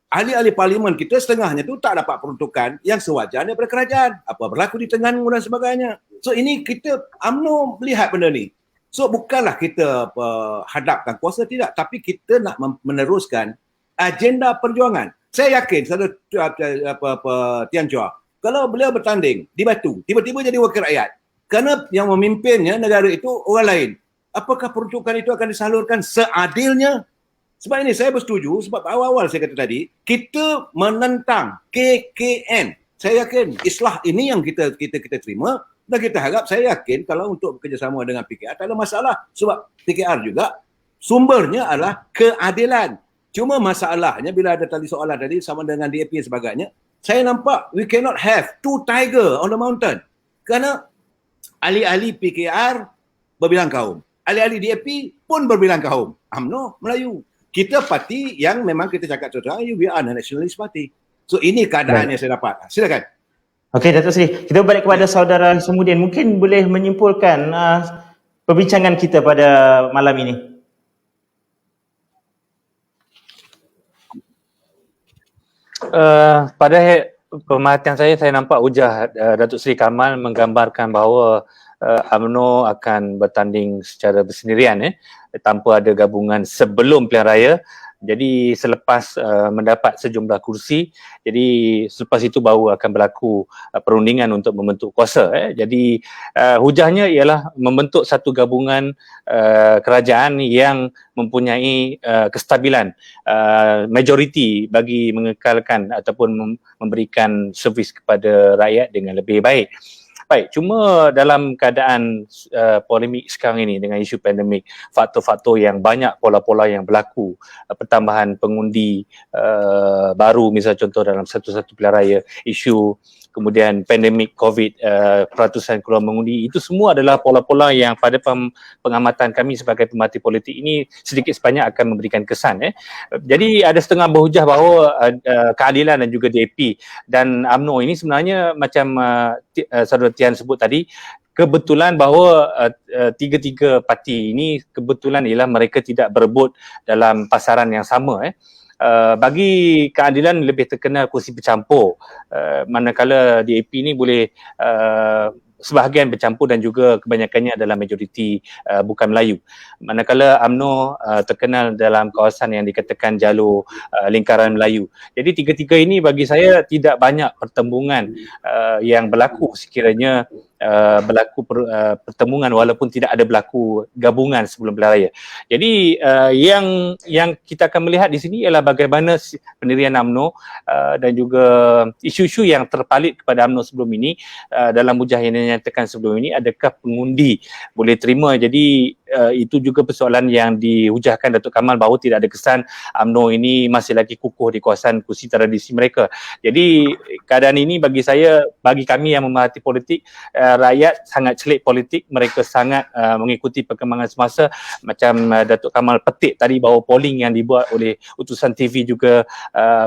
ahli-ahli parlimen kita setengahnya tu tak dapat peruntukan yang sewajarnya daripada kerajaan. Apa berlaku di Terengganu dan sebagainya. So ini kita UMNO melihat benda ni. So bukanlah kita hadapkan kuasa, tidak, tapi kita nak meneruskan agenda perjuangan. Saya yakin Tian Chua, kalau beliau bertanding di Batu, tiba-tiba jadi wakil rakyat. Kerana yang memimpinnya negara itu orang lain. Apakah peruntukan itu akan disalurkan seadilnya? Sebab ini saya bersetuju, sebab awal-awal saya kata tadi, kita menentang KKN. Saya yakin islah ini yang kita terima dan kita harap, saya yakin kalau untuk bekerjasama dengan PKR tak ada masalah. Sebab PKR juga sumbernya adalah keadilan. Cuma masalahnya bila ada tadi soalan tadi sama dengan DAP dan sebagainya, saya nampak we cannot have 2 tiger on the mountain. Kerana ahli-ahli PKR berbilang kaum. Ahli-ahli DAP pun berbilang kaum. UMNO Melayu. Kita parti yang memang kita cakap terang, we are a nationalist party. So ini keadaan yang saya dapat. Silakan. Okey Datuk Seri, kita balik kepada saudara Semudin. Mungkin boleh menyimpulkan perbincangan kita pada malam ini. Pada pemerhatian saya nampak hujah Datuk Seri Kamal menggambarkan bahawa UMNO akan bertanding secara bersendirian tanpa ada gabungan sebelum pilihan raya, Jadi selepas mendapat sejumlah kursi, jadi selepas itu baru akan berlaku perundingan untuk membentuk kuasa. Jadi hujahnya ialah membentuk satu gabungan kerajaan yang mempunyai kestabilan majoriti bagi mengekalkan ataupun memberikan servis kepada rakyat dengan lebih baik. Baik, cuma dalam keadaan polemik sekarang ini dengan isu pandemik, faktor-faktor yang banyak, pola-pola yang berlaku, pertambahan pengundi baru, misal contoh dalam satu-satu pilihan raya, isu kemudian pandemik COVID, peratusan keluar mengundi, itu semua adalah pola-pola yang pada pengamatan kami sebagai pemerhati politik ini sedikit sebanyak akan memberikan kesan. Jadi ada setengah berhujah bahawa keadilan dan juga DAP dan UMNO ini sebenarnya macam Saudara Tian sebut tadi, kebetulan bahawa tiga-tiga parti ini kebetulan ialah mereka tidak berebut dalam pasaran yang sama. Bagi keadilan lebih terkenal kursi bercampur, manakala DAP ni boleh sebahagian bercampur dan juga kebanyakannya adalah majoriti bukan Melayu. Manakala UMNO terkenal dalam kawasan yang dikatakan jalur lingkaran Melayu. Jadi tiga-tiga ini bagi saya tidak banyak pertembungan yang berlaku sekiranya berlaku pertemuan walaupun tidak ada berlaku gabungan sebelum pilihan raya. Jadi yang kita akan melihat di sini ialah bagaimana pendirian UMNO dan juga isu-isu yang terpalit kepada UMNO sebelum ini dalam hujah yang dinyatakan sebelum ini, adakah pengundi boleh terima. Jadi itu juga persoalan yang dihujahkan Datuk Kamal bahawa tidak ada kesan UMNO ini masih lagi kukuh di kawasan kursi tradisi mereka. Jadi keadaan ini bagi saya, bagi kami yang memerhati politik, rakyat sangat celik politik, mereka sangat mengikuti perkembangan semasa. Macam Datuk Kamal petik tadi bahawa polling yang dibuat oleh utusan TV juga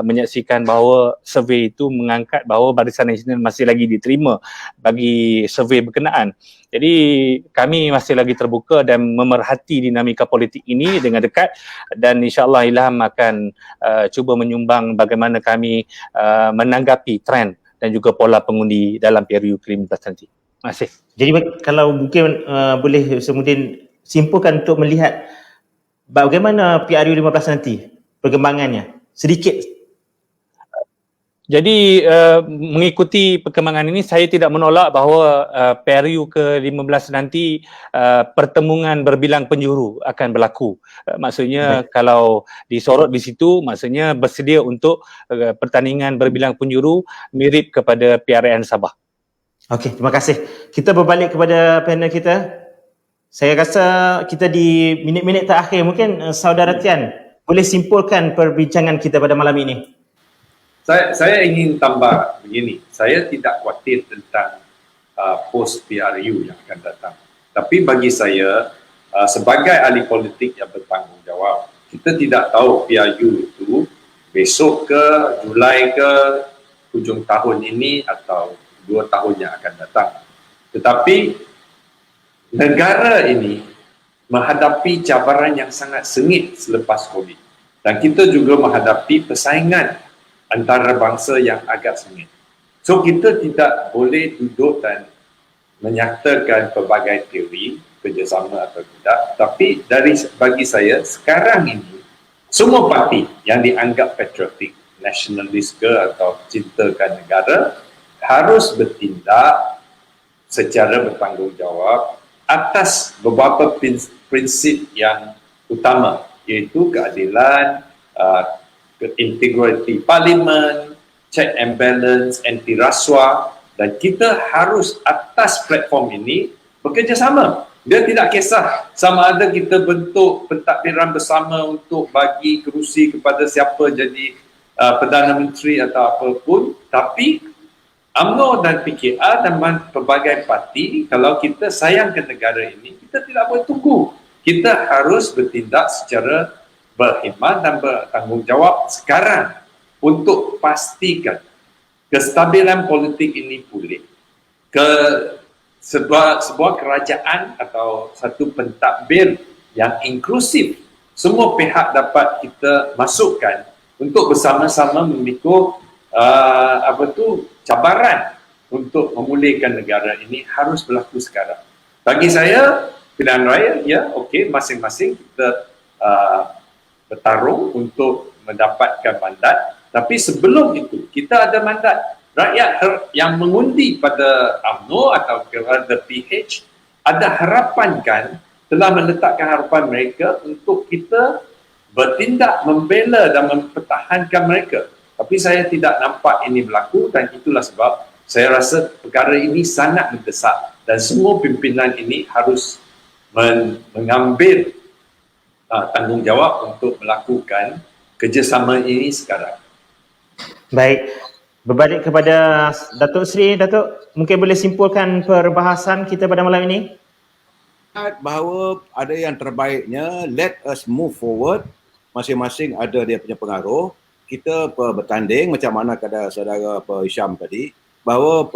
menyaksikan bahawa survey itu mengangkat bahawa Barisan Nasional masih lagi diterima bagi survey berkenaan. Jadi kami masih lagi terbuka dan memerhati dinamika politik ini dengan dekat, dan insyaAllah Ilham akan cuba menyumbang bagaimana kami menanggapi trend dan juga pola pengundi dalam PRU ke-15 nanti. Terima kasih. Jadi kalau mungkin boleh Semudin simpulkan untuk melihat bagaimana PRU 15 nanti perkembangannya sedikit. Jadi mengikuti perkembangan ini, saya tidak menolak bahawa PRU ke-15 nanti pertemuan berbilang penjuru akan berlaku. Maksudnya kalau disorot di situ, maksudnya bersedia untuk pertandingan berbilang penjuru mirip kepada PRN Sabah. Okey, terima kasih. Kita berbalik kepada panel kita. Saya rasa kita di minit-minit terakhir, mungkin Saudara Tian boleh simpulkan perbincangan kita pada malam ini. Saya ingin tambah begini, saya tidak khawatir tentang post PRU yang akan datang. Tapi bagi saya, sebagai ahli politik yang bertanggungjawab, kita tidak tahu PRU itu besok ke, Julai ke, hujung tahun ini atau 2 tahun yang akan datang. Tetapi negara ini menghadapi cabaran yang sangat sengit selepas COVID. Dan kita juga menghadapi persaingan antara bangsa yang agak sengit. So kita tidak boleh duduk dan menyatakan pelbagai teori kerjasama atau tidak. Tapi bagi saya sekarang ini semua parti yang dianggap patriotik, nasionalis ke atau cintakan negara harus bertindak secara bertanggungjawab atas beberapa prinsip yang utama, iaitu keadilan, integriti parlimen, check and balance, anti rasuah, dan kita harus atas platform ini bekerjasama. Dia tidak kisah sama ada kita bentuk pentadbiran bersama untuk bagi kerusi kepada siapa jadi Perdana Menteri atau apapun, tapi UMNO dan PKR dan pelbagai parti, kalau kita sayangkan negara ini, kita tidak boleh tunggu. Kita harus bertindak secara berkhidmat dan bertanggungjawab sekarang untuk pastikan kestabilan politik ini pulih. Sebuah kerajaan atau satu pentadbir yang inklusif, semua pihak dapat kita masukkan untuk bersama-sama memikul cabaran untuk memulihkan negara ini harus berlaku sekarang. Bagi saya, pilihan raya, ya okey, masing-masing kita bertarung untuk mendapatkan mandat. Tapi sebelum itu, kita ada mandat. Rakyat yang mengundi pada UMNO atau kepada PH ada harapan kan, telah meletakkan harapan mereka untuk kita bertindak membela dan mempertahankan mereka. Tapi saya tidak nampak ini berlaku dan itulah sebab saya rasa perkara ini sangat mendesak dan semua pimpinan ini harus mengambil tanggungjawab untuk melakukan kerjasama ini sekarang. Baik, berbalik kepada Datuk Seri. Datuk, mungkin boleh simpulkan perbahasan kita pada malam ini? Bahawa ada yang terbaiknya, let us move forward. Masing-masing ada dia punya pengaruh. Kita bertanding macam mana kata saudara Hisham tadi, bahawa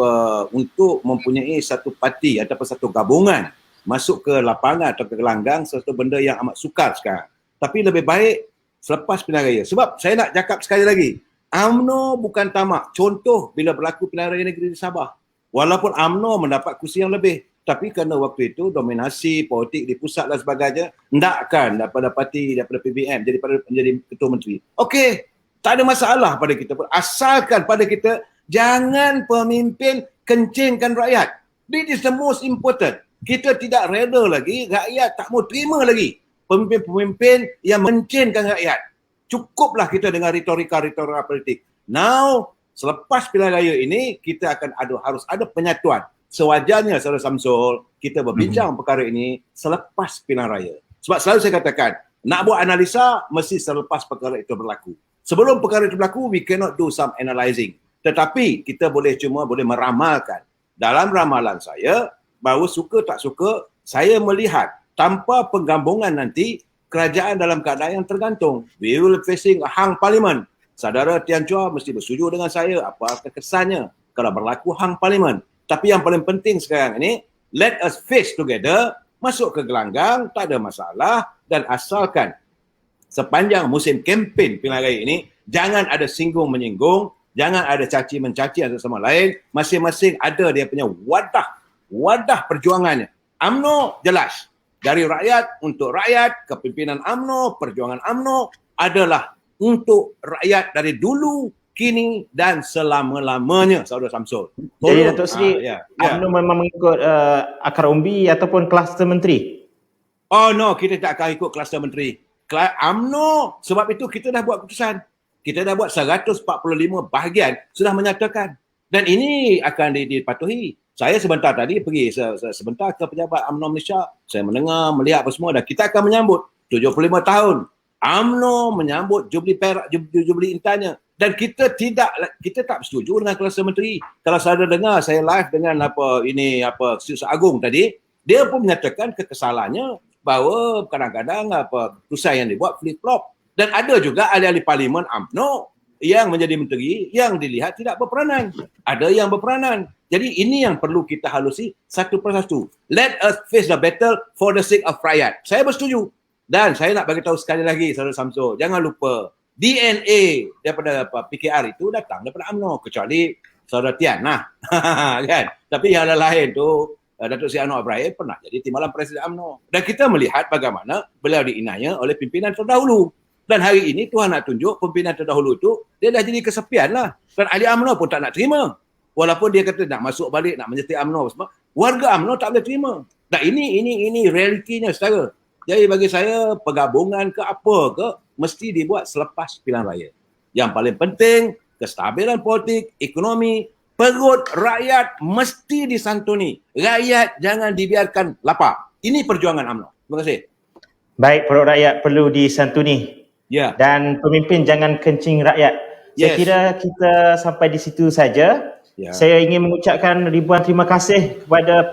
untuk mempunyai satu parti ataupun satu gabungan masuk ke lapangan atau ke gelanggang, satu benda yang amat sukar sekarang. Tapi lebih baik selepas pilihan raya. Sebab saya nak cakap sekali lagi, UMNO bukan tamak. Contoh bila berlaku pilihan raya negeri di Sabah. Walaupun UMNO mendapat kursi yang lebih, tapi kerana waktu itu dominasi politik di pusat dan sebagainya, hendakkan daripada parti, daripada PBM menjadi ketua menteri. Okey, tak ada masalah pada kita pun. Asalkan pada kita, jangan pemimpin kencingkan rakyat. This is the most important. Kita tidak reda lagi, rakyat tak mau terima lagi pemimpin-pemimpin yang menkencingkan rakyat. Cukuplah kita dengan retorika-retorika politik. Now, selepas pilihan raya ini, kita akan harus ada penyatuan. Sewajarnya, Saudara Samsul, kita berbincang perkara ini selepas pilihan raya. Sebab selalu saya katakan, nak buat analisa, mesti selepas perkara itu berlaku. Sebelum perkara itu berlaku, we cannot do some analysing. Tetapi, kita boleh meramalkan. Dalam ramalan saya, bahawa suka tak suka, saya melihat tanpa penggabungan nanti, kerajaan dalam keadaan yang tergantung. We will facing a hang parlimen. Saudara Tian Chua mesti bersetuju dengan saya apa kesannya kalau berlaku hang parlimen. Tapi yang paling penting sekarang ini, let us face together, masuk ke gelanggang, tak ada masalah, dan asalkan sepanjang musim kempen pilihan raya ini, jangan ada singgung menyinggung, jangan ada caci mencaci antara sama lain, masing-masing ada dia punya wadah perjuangannya. UMNO jelas, dari rakyat untuk rakyat, kepimpinan UMNO, perjuangan UMNO adalah untuk rakyat dari dulu, kini dan selama-lamanya, Saudara Samsul. Jadi Datuk Seri, UMNO memang mengikut akar umbi ataupun kluster menteri? Oh no, kita tak akan ikut kluster menteri. UMNO, sebab itu kita dah buat keputusan. Kita dah buat 145 bahagian sudah menyatakan. Dan ini akan dipatuhi. Saya sebentar tadi pergi sebentar ke pejabat UMNO Malaysia. Saya mendengar, melihat apa semua dan kita akan menyambut 75 tahun. UMNO menyambut Jubli Perak, Jubli Intannya. Dan kita tak bersetuju dengan kluster menteri. Kalau saya dengar, saya live dengan Setiausaha Agung tadi, dia pun menyatakan kekesalannya bahawa kadang-kadang keputusan yang dibuat flip-flop. Dan ada juga ahli-ahli parlimen UMNO yang menjadi menteri yang dilihat tidak berperanan. Ada yang berperanan. Jadi ini yang perlu kita halusi satu persatu. Let us face the battle for the sake of rakyat. Saya bersetuju. Dan saya nak bagi tahu sekali lagi, Saudara Samsul, jangan lupa DNA daripada PKR itu datang daripada UMNO, kecuali Saudara Tian lah. Kan? Tapi yang lain tu, Datuk Seri Anwar Ibrahim pernah jadi timbalan Presiden UMNO. Dan kita melihat bagaimana beliau diinaya oleh pimpinan terdahulu. Dan hari ini Tuhan nak tunjuk pimpinan terdahulu itu, dia dah jadi kesepian lah. Dan ahli UMNO pun tak nak terima. Walaupun dia kata nak masuk balik, nak menyertai UMNO semua, warga UMNO tak boleh terima. Dan ini realitinya, saudara. Jadi bagi saya, penggabungan ke apa ke, mesti dibuat selepas pilihan raya. Yang paling penting, kestabilan politik, ekonomi, perut rakyat mesti disantuni. Rakyat jangan dibiarkan lapar. Ini perjuangan UMNO. Terima kasih. Baik, perut rakyat perlu disantuni. Ya. Dan pemimpin jangan kencing rakyat. Saya kira kita sampai di situ saja. Ya. Saya ingin mengucapkan ribuan terima kasih kepada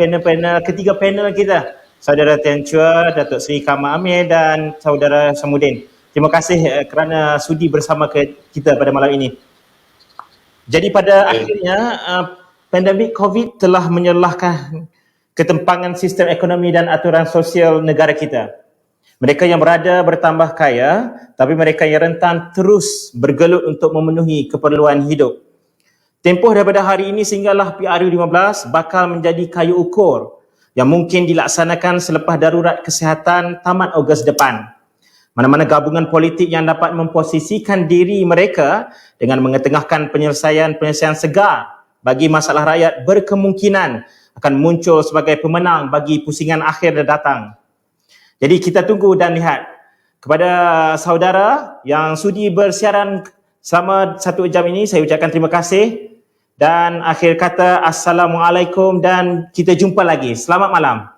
ketiga panel kita. Saudara Tian Chua, Datuk Seri Kamal Amir dan Saudara Samudin. Terima kasih kerana sudi bersama kita pada malam ini. Jadi pada akhirnya, pandemik COVID telah menyelahkan ketempangan sistem ekonomi dan aturan sosial negara kita. Mereka yang berada bertambah kaya, tapi mereka yang rentan terus bergelut untuk memenuhi keperluan hidup. Tempoh daripada hari ini sehinggalah PRU15 bakal menjadi kayu ukur yang mungkin dilaksanakan selepas darurat kesihatan tamat Ogos depan. Mana-mana gabungan politik yang dapat memposisikan diri mereka dengan mengetengahkan penyelesaian-penyelesaian segar bagi masalah rakyat berkemungkinan akan muncul sebagai pemenang bagi pusingan akhir yang datang. Jadi kita tunggu dan lihat. Kepada saudara yang sudi bersiaran selama 1 jam ini, saya ucapkan terima kasih. Dan akhir kata, Assalamualaikum dan kita jumpa lagi. Selamat malam.